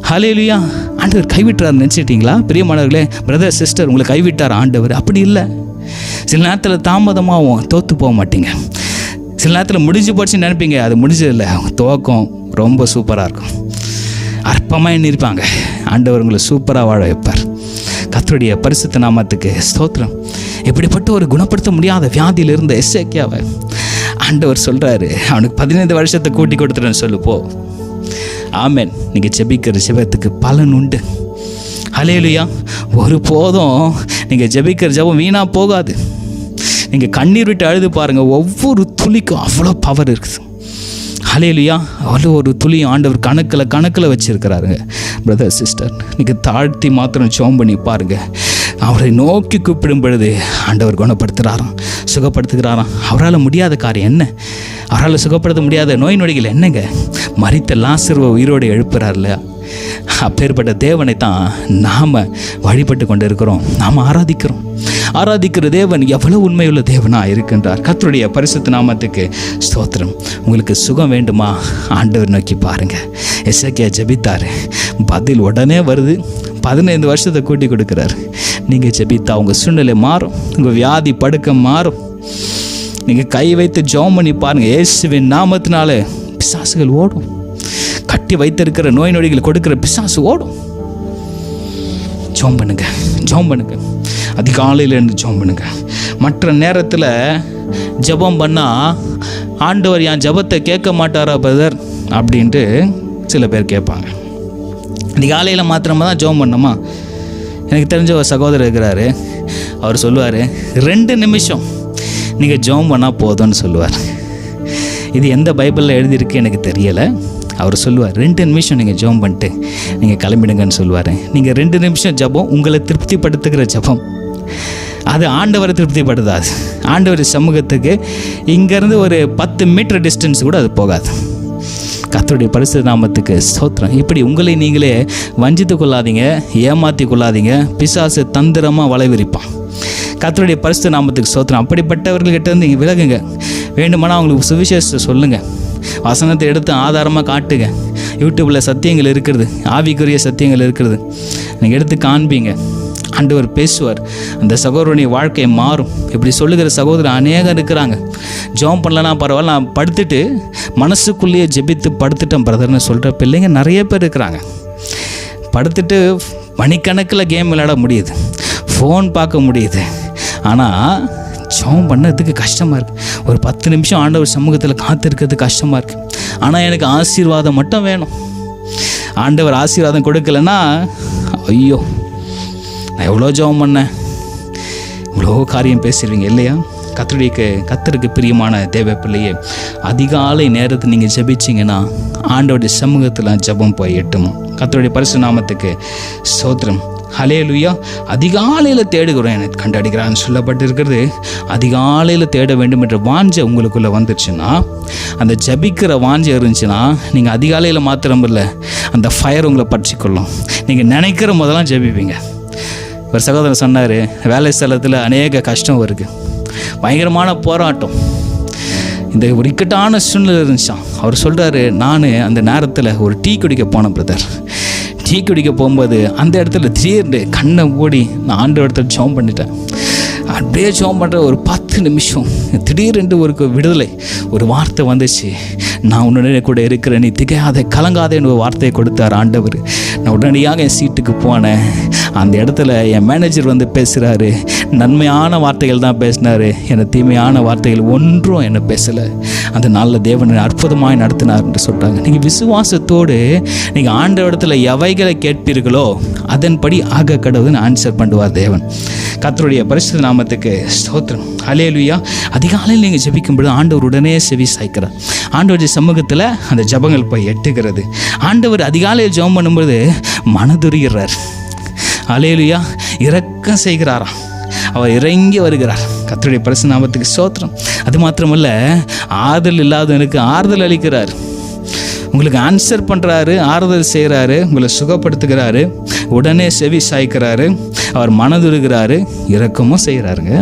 ஹல்லேலூயா. ஆண்டவர் கைவிட்டார் நினச்சிட்டிங்களா? பிரியமானவர்களே, பிரதர் சிஸ்டர், உங்களை கைவிட்டார் ஆண்டவர்? அப்படி இல்லை. சில நேரத்தில் தாமதமாகவும் தோற்று போக மாட்டீங்க. சில நேரத்தில் முடிஞ்சு போச்சுன்னு நினைப்பீங்க, அது முடிஞ்சதில்லை. துவக்கம் ரொம்ப சூப்பராக இருக்கும். அற்பமாக எண்ணிருப்பாங்க, ஆண்டவர் உங்களை சூப்பராக வாழ வைப்பார். கர்த்தருடைய பரிசுத்த நாமத்துக்கு ஸ்தோத்திரம். இப்படிப்பட்ட ஒரு குணப்படுத்த முடியாத வியாதியில் இருந்த எசேக்கியாவை ஆண்டவர் சொல்கிறாரு, அவனுக்கு 15 வருஷத்தை கூட்டி கொடுத்துட்டேன்னு சொல்லு போ. ஆமென். நீங்கள் ஜெபிக்கிற ஜெபத்துக்கு பலன் உண்டு. ஹல்லேலூயா. ஒரு போதும் நீங்கள் ஜெபிக்கிற ஜெபம் வீணாக போகாது. நீங்கள் கண்ணீர் விட்டு அழுது பாருங்கள், ஒவ்வொரு துளிக்கும் அவ்வளோ பவர் இருக்குது. ஹல்லேலூயா. அவ்வளோ ஒரு துளியும் ஆண்டவர் கணக்கில் வச்சுருக்கிறாருங்க. பிரதர் சிஸ்டர், நீங்கள் தாழ்த்தி மாத்திரம் ஜெபம் பண்ணி பாருங்கள். அவரை நோக்கி கூப்பிடும் பொழுது ஆண்டவர் குணப்படுத்துகிறாராம், சுகப்படுத்துகிறாராம். அவரால் முடியாத காரியம் என்ன? அவரால் சுகப்படுத்த முடியாத நோய் நொடிகள் என்னங்க? மரித்த லாசருவை உயிரோடு எழுப்புறார் இல்லையா? அப்பேற்பட்ட தேவனை தான் நாம் வழிபட்டு கொண்டு இருக்கிறோம், நாம் ஆராதிக்கிற தேவன் எவ்வளவு உண்மையுள்ள தேவனாக இருக்கின்றார். கர்த்தருடைய பரிசுத்த நாமத்துக்கு ஸ்தோத்திரம். உங்களுக்கு சுகம் வேண்டுமா? ஆண்டவர் நோக்கி பாருங்கள். எசேக்கியா ஜெபித்தார், பதில் உடனே வருது. 15 வருஷத்தை கூட்டி கொடுக்குறாரு. நீங்கள் ஜெபித்தா உங்கள் சூழ்நிலை மாறும், உங்கள் வியாதி படுக்க மாறும். நீங்கள் கை வைத்து ஜெபம் பண்ணி பாருங்கள், இயேசுவின் நாமத்தினால பிசாசுகள் ஓடும். கட்டி வைத்திருக்கிற நோய் நொடிகள் கொடுக்கிற பிசாசு ஓடும். ஜெபம் பண்ணுங்க. அதிகாலையில் இருந்து ஜெபம் பண்ணுங்க. மற்ற நேரத்தில் ஜெபம் பண்ணால் ஆண்டவர் என் ஜெபத்தை கேட்க மாட்டாரா பிரதர் அப்படின்ட்டு சில பேர் கேட்பாங்க. அதிகாலையில் மாத்திரமா தான் ஜெபம் பண்ணோமா? எனக்கு தெரிஞ்ச ஒரு சகோதரர் இருக்கிறாரு. அவர் சொல்லுவார், 2 நிமிஷம் நீங்கள் ஜெபம் பண்ணால் போதும்னு சொல்லுவார். இது எந்த பைபிளில் எழுதியிருக்கு எனக்கு தெரியலை. அவர் சொல்லுவார், 2 நிமிஷம் நீங்கள் ஜெபம் பண்ணிட்டு நீங்கள் கிளம்பிடுங்கன்னு சொல்லுவார். நீங்கள் 2 நிமிஷம் ஜெபம் உங்களை திருப்திப்படுத்துகிற ஜெபம், அது ஆண்டவரை திருப்திப்படுத்தாது. ஆண்டவர் சமூகத்துக்கு இங்கேருந்து ஒரு 10 மீட்டர் டிஸ்டன்ஸ் கூட அது போகாது. கர்த்தருடைய பரிசுத்த நாமத்துக்கு ஸ்தோத்திரம். இப்படி உங்களை நீங்களே வஞ்சித்து கொள்ளாதீங்க, ஏமாற்றி கொள்ளாதீங்க. பிசாசு தந்திரமாக வளைவிரிப்பான். கர்த்தருடைய பரிசுத்த நாமத்துக்கு ஸ்தோத்திரம். அப்படிப்பட்டவர்கள்கிட்ட இருந்து நீங்கள் விலகுங்க. வேண்டுமானால் அவங்களுக்கு சுவிசேஷத்தை சொல்லுங்கள், வசனத்தை எடுத்து ஆதாரமாக காட்டுங்க. யூடியூப்பில் சத்தியங்கள் இருக்கிறது, ஆவிக்குரிய சத்தியங்கள் இருக்கிறது, நீங்கள் எடுத்து காண்பீங்க. ஆண்டவர் பேசுவார், அந்த சகோதரனுடைய வாழ்க்கை மாறும். இப்படி சொல்லுகிற சகோதரர் அநேகம் இருக்கிறாங்க. ஜெபம் பண்ணலன்னா பரவாயில்ல, நான் படுத்துட்டு மனசுக்குள்ளேயே ஜெபித்து படுத்துட்டேன் பிரதர்னு சொல்கிற பிள்ளைங்க நிறைய பேர் இருக்கிறாங்க. படுத்துட்டு மணிக்கணக்கில் கேம் விளையாட முடியுது, ஃபோன் பார்க்க முடியுது, ஆனால் ஜெபம் பண்ணதுக்கு கஷ்டமாக இருக்குது. ஒரு 10 நிமிஷம் ஆண்டவர் சமூகத்தில் காத்திருக்கிறது கஷ்டமாக இருக்குது. ஆனால் எனக்கு ஆசீர்வாதம் மட்டும் வேணும். ஆண்டவர் ஆசீர்வாதம் கொடுக்கலன்னா ஐயோ நான் எவ்வளோ ஜெபம் பண்ணேன், இவ்வளோ காரியம் பேசிடுவீங்க இல்லையா? கர்த்தருக்கு பிரியமான தேவ பிள்ளையே, அதிகாலை நேரத்தை நீங்கள் ஜெபிச்சிங்கன்னா ஆண்டவருடைய சமூகத்தில் ஜெபம் போய் எட்டுமா. கர்த்தருடைய பரிசுத்த நாமத்துக்கு ஸ்தோத்திரம். ஹல்லேலூயா. அதிகாலையில் தேடுகிறோம் எனக்கு கண்டடிக்கிறான்னு சொல்லப்பட்டிருக்கிறது. அதிகாலையில் தேட வேண்டும் என்ற வாஞ்சை உங்களுக்குள்ளே வந்துடுச்சுன்னா, அந்த ஜபிக்கிற வாஞ்சை இருந்துச்சுன்னா, நீங்கள் அதிகாலையில் மாத்திரம் இல்லை, அந்த ஃபயர் உங்களை பற்றிக்கொள்ளும். நீங்கள் நினைக்கிற முதலாம் ஜபிப்பீங்க. ஒரு சகோதரர் சொன்னார், வேலை ஸ்தலத்தில் அநேக கஷ்டம் இருக்குது, பயங்கரமான போராட்டம், இந்த ஒரு இக்கட்டான சூழ்நிலை இருந்துச்சான். அவர் சொல்கிறாரு, நான் அந்த நேரத்தில் ஒரு டீ குடிக்க போனேன் பிரதர். டீ குடிக்க போகும்போது அந்த இடத்துல திடீர்னு கண்ணை மூடி நான் ஆண்டவர் இடத்துல ஜெபம் பண்ணிட்டேன். அப்படியே ஜெபம் பண்ணுற ஒரு 10 நிமிஷம் திடீரென்று ஒரு விடுதலை, ஒரு வார்த்தை வந்துச்சு, நான் உடனே கூட இருக்கிறேன், நீ திகையாதே கலங்காதேன்னு ஒரு வார்த்தையை கொடுத்தார் ஆண்டவர். நான் உடனடியாக என் சீட்டுக்கு போனேன். அந்த இடத்துல என் மேனேஜர் வந்து பேசுகிறாரு, நன்மையான வார்த்தைகள் தான் பேசினார், என்னை தீமையான வார்த்தைகள் ஒன்றும் என்னை பேசலை. அந்த நாளில் தேவனை அற்புதமாக நடத்தினார் என்று சொல்கிறாங்க. நீங்கள் விசுவாசத்தோடு நீங்கள் ஆண்டவர் இடத்துல எவைகளை கேட்பீர்களோ அதன்படி ஆக கடவுள்னு ஆன்சர் பண்ணுவார் தேவன். கர்த்தருடைய பரிசுத்த நாமத்துக்கு ஸ்தோத்திரம். ஹல்லேலூயா. அதிகாலையில் நீங்கள் ஜெபிக்கும்போது ஆண்டவர் உடனே செவி சாய்க்கிறார். ஆண்டவருடைய சமூகத்தில் அந்த ஜெபங்கள் போய் எட்டுகிறது. ஆண்டவர் அதிகாலையில் ஜெபம் பண்ணும்போது மனதுருகிறார். ஹல்லேலூயா. இரக்கம் செய்கிறாராம், அவர் இறங்கி வருகிறார். கர்த்தருடைய பரிசுத்த நாமத்துக்கு ஸ்தோத்திரம். அது மாத்திரமல்ல, ஆறுதல் இல்லாதவனுக்கு ஆறுதல் அளிக்கிறார். உங்களுக்கு ஆன்சர் பண்ணுறாரு, ஆறுதல் செய்கிறாரு, உங்களை சுகப்படுத்துகிறாரு, உடனே செவி சாய்க்கிறாரு, அவர் மனதுருகிறாரு, இரக்கமும் செய்கிறாருங்க.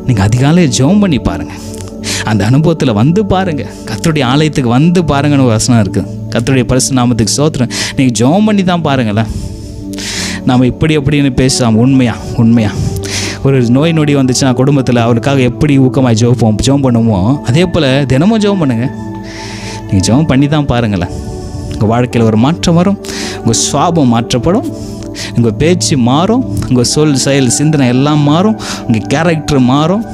நீங்கள் அதிகாலையை ஜெபம் பண்ணி பாருங்கள், அந்த அனுபவத்தில் வந்து பாருங்கள். கர்த்தருடைய ஆலயத்துக்கு வந்து பாருங்கன்னு ஒரு வசனம் இருக்குது. கர்த்தருடைய பரிசுத்த நாமத்துக்கு ஸ்தோத்திரம். நீங்கள் ஜெபம் பண்ணி தான் பாருங்களேன். நாம் இப்படி எப்படின்னு பேசாமல் உண்மையாக ஒரு நோய் நொடி வந்துச்சுன்னா குடும்பத்தில் அவருக்காக எப்படி ஊக்கமாக ஜெபம் பண்ணுவோமோ அதே போல் தினமும் ஜெபம் பண்ணுங்கள். நீங்கள் ஜெபம் பண்ணி தான் பாருங்களேன். உங்கள் வாழ்க்கையில் ஒரு மாற்றம் வரும், உங்கள் சுவாபம் மாற்றப்படும், உங்கள் பேச்சு மாறும், உங்கள் சொல் செயல் சிந்தனை எல்லாம் மாறும், உங்கள் கேரக்டர் மாறும்.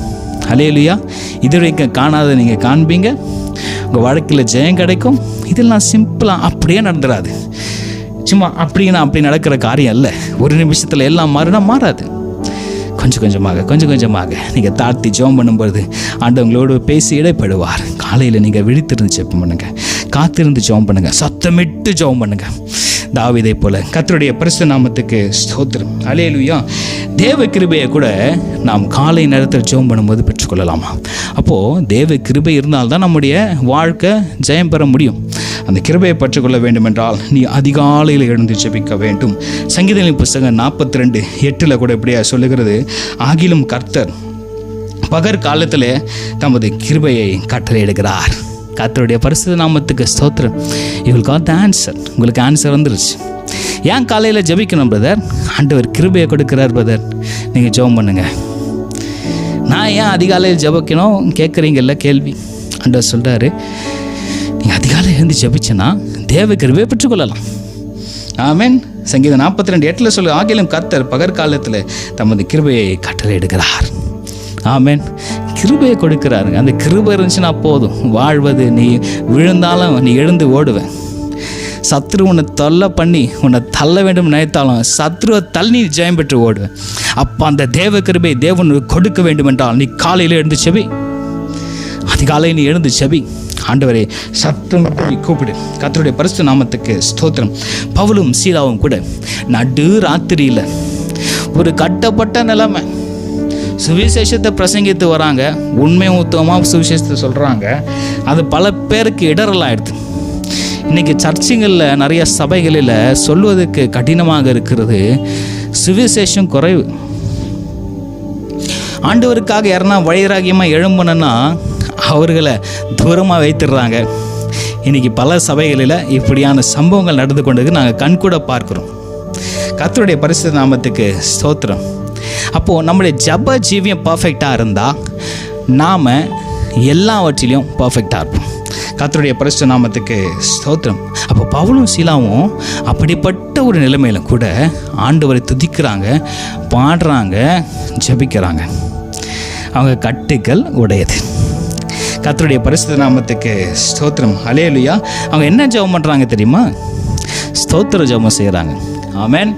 ஹல்லேலூயா. இது வரைக்கும் காணாத நீங்கள் காண்பீங்க. உங்கள் வாழ்க்கையில் ஜெயம் கிடைக்கும். இதெல்லாம் சிம்பிளாக அப்படியே நடந்துடாது. சும்மா அப்படி நடக்கிற காரியம் இல்லை. ஒரு நிமிஷத்தில் எல்லாம் மாறாது. கொஞ்சம் கொஞ்சமாக நீங்கள் தாழ்த்தி ஜெபம் பண்ணும்போது ஆண்டவங்களோடு பேசி இடைப்படுவார். காலையில் நீங்கள் விழித்திருந்து ஜெபம் பண்ணுங்கள், காத்திருந்து ஜெபம் பண்ணுங்கள், சத்தமிட்டு ஜெபம் பண்ணுங்கள். தாவீதை போல. கர்த்தருடைய பரிசுத்த நாமத்துக்கு ஸ்தோத்திரம். ஹல்லேலூயா. தேவ கிருபையை கூட நாம் காலை நேரத்தில் ஜெபம் பண்ணும்போது பெற்றுக்கொள்ளலாமா? அப்போது தேவ கிருபை இருந்தால்தான் நம்முடைய வாழ்க்கை ஜெயம் பெற முடியும். அந்த கிருபையை பெற்றுக்கொள்ள வேண்டும் என்றால் நீ அதிகாலையில் எழுந்து ஜெபிக்க வேண்டும். சங்கீதங்களின் புஸ்தகம் 42:8 கூட இப்படியா சொல்லுகிறது, ஆகிலும் கர்த்தர் பகற்காலத்தில் தமது கிருபையை கட்டளையிடுகிறார். கர்த்தருடைய பரிசுத்த நாமத்துக்கு ஸ்தோத்திரம். You will got the answer. உங்களுக்கு ஆன்சர் வந்துருச்சு. ஏன் காலையில் ஜெபிக்கணும் பிரதர்? ஆண்டவர் கிருபையை கொடுக்கிறார் பிரதர், நீங்கள் ஜெபம் பண்ணுங்கள். நான் ஏன் அதிகாலையில் ஜெபிக்கணும் கேட்குறீங்கல்ல கேள்வி. ஆண்டவர் சொல்கிறாரு, நீங்கள் அதிகாலையில் இருந்து ஜெபிச்சேன்னா தேவ கிருபையை பெற்றுக்கொள்ளலாம். ஆமென். சங்கீதம் 42:8 சொல்லு, ஆகிலும் கர்த்தர் பகற்காலத்தில் தமது கிருபையை கட்டளையிடுகிறார். ஆமென். கிருபையை கொடுக்கிறாருங்க. அந்த கிருபை இருந்துச்சுன்னா போதும், வாழ்வது. நீ விழுந்தாலும் நீ எழுந்து ஓடுவேன். சத்ரு உன்னை தொல்லை பண்ணி உன்னை தள்ள வேண்டும் நினைத்தாலும் சத்ருவை தள்ளி நீ ஜெயம் பெற்று ஓடுவேன். அப்போ அந்த தேவ கிருபை தேவன் கொடுக்க வேண்டும் என்றால் நீ காலையில் எழுந்து செபி. அதிகாலையில் நீ எழுந்து செபி. ஆண்டவரே சத்தம் நீ கூப்பிடு. கர்த்தருடைய பரிசுத்த நாமத்துக்கு ஸ்தோத்திரம். பவுலும் சீலாவும் கூட நடு ராத்திரியில் ஒரு கட்டப்பட்ட நிலைமை சுவிசேஷத்தை பிரசங்கித்து வராங்க. உண்மையும் உத்தமமாக சுவிசேஷத்தை சொல்கிறாங்க. அது பல பேருக்கு இடரலாயிடுது. இன்றைக்கி சர்ச்சுங்களில் நிறைய சபைகளில் சொல்வதற்கு கடினமாக இருக்கிறது, சுவிசேஷம் குறைவு. ஆண்டவருக்காக யாருன்னா வைராகியமாக எழும்பணுன்னா அவர்களை தூரமாக வைத்துடுறாங்க. இன்றைக்கி பல சபைகளில் இப்படியான சம்பவங்கள் நடந்து கொண்டது நாங்கள் கண்கூட பார்க்குறோம். கர்த்தருடைய பரிசுத்த நாமத்துக்கு ஸ்தோத்திரம். அப்போது நம்முடைய ஜப ஜீவியம் பர்ஃபெக்டாக இருந்தால் நாம் எல்லாவற்றிலையும் பர்ஃபெக்டாக இருப்போம். கர்த்தருடைய பரிசுத்த நாமத்துக்கு ஸ்தோத்திரம். அப்போ பவுலும் சீலாவும் அப்படிப்பட்ட ஒரு நிலைமையில கூட ஆண்டவரை துதிக்கிறாங்க, பாடுறாங்க, ஜெபிக்கிறாங்க. அவங்க கட்டுக்கள் உடையது. கர்த்தருடைய பரிசுத்த நாமத்துக்கு ஸ்தோத்திரம். ஹல்லேலூயா. அவங்க என்ன ஜெபம் பண்ணுறாங்க தெரியுமா? ஸ்தோத்திர ஜெபம் செய்கிறாங்க. ஆமென்.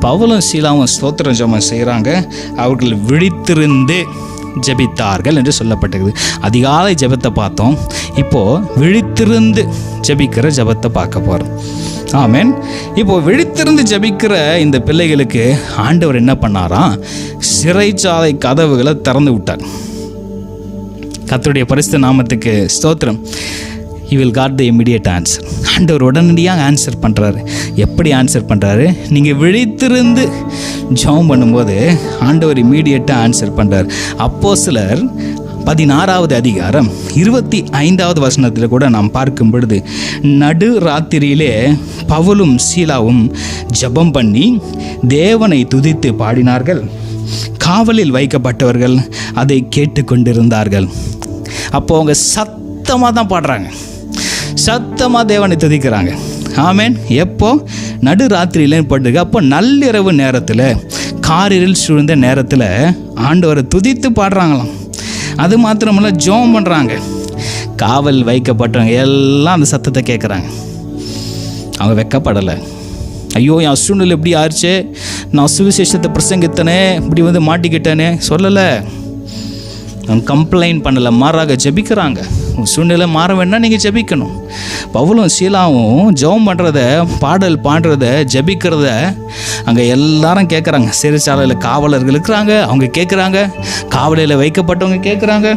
பவுலும் சீலாவும் ஸ்தோத்திர ஜெபம் செய்கிறாங்க. அவர்கள் விழித்திருந்து ஜெபித்தார்கள் என்று சொல்லப்பட்டது. அதிகாலை ஜெபத்தை பார்த்தோம். இப்போது விழித்திருந்து ஜெபிக்கிற ஜெபத்தை பார்க்க போகிறோம். ஆமென். இப்போது விழித்திருந்து ஜெபிக்கிற இந்த பிள்ளைகளுக்கு ஆண்டவர் என்ன பண்ணாராம்? சிறைச்சாலை கதவுகளை திறந்து விட்டார். கர்த்தருடைய பரிசுத்த நாமத்துக்கு ஸ்தோத்திரம். He will got the immediate answer. ஆண்டவர் உடனடியாக ஆன்சர் பண்ணுறாரு. எப்படி ஆன்சர் பண்ணுறாரு? நீங்கள் விழித்திருந்து ஜெபம் பண்ணும்போது ஆண்டவர் இம்மீடியட்டாக ஆன்சர் பண்ணுறார். அப்போஸ்தலர் 16வது அதிகாரம் 25வது வசனத்தில் கூட நாம் பார்க்கும் பொழுது, நடு ராத்திரியிலே பவுலும் சீலாவும் ஜெபம் பண்ணி தேவனை துதித்து பாடினார்கள். காவலில் வைக்கப்பட்டவர்கள் அதை கேட்டுக்கொண்டிருந்தார்கள். அப்போ அவங்க சத்தமாக தான் பாடுறாங்க, சத்தமாக தேவனை துதிக்கிறாங்க. ஆமென். எப்போ? நடு ராத்திரியிலேன்னு போட்டிருக்கு. அப்போ நள்ளிரவு நேரத்தில், காரில் சூழ்ந்த நேரத்தில் ஆண்டவரை துதித்து பாடுறாங்களாம். அது மாத்திரமல்ல, ஜெபம் பண்ணுறாங்க. காவல் வைக்கப்பட்டவங்க எல்லாம் அந்த சத்தத்தை கேட்குறாங்க. அவங்க வெக்கப்படலை. ஐயோ என் சூழ்நிலை எப்படி ஆயிடுச்சு, நான் சுவிசேஷத்தை பிரசங்கித்தனே, இப்படி வந்து மாட்டிக்கிட்டேனே சொல்லலை. அவங்க கம்ப்ளைண்ட் பண்ணலை, மாறாக ஜெபிக்கிறாங்க. சூழ்நிலை மாற வேணா நீங்கள் ஜெபிக்கணும். பவுலும் சீலாவும் ஜெபம் பண்ணுறத, பாடல் பாடுறத, ஜெபிக்கிறத அங்கே எல்லாரும் கேட்குறாங்க. சிறைச்சாலையில் காவலர்கள் இருக்கிறாங்க, அவங்க கேட்குறாங்க. காவலையில் வைக்கப்பட்டவங்க கேட்குறாங்க.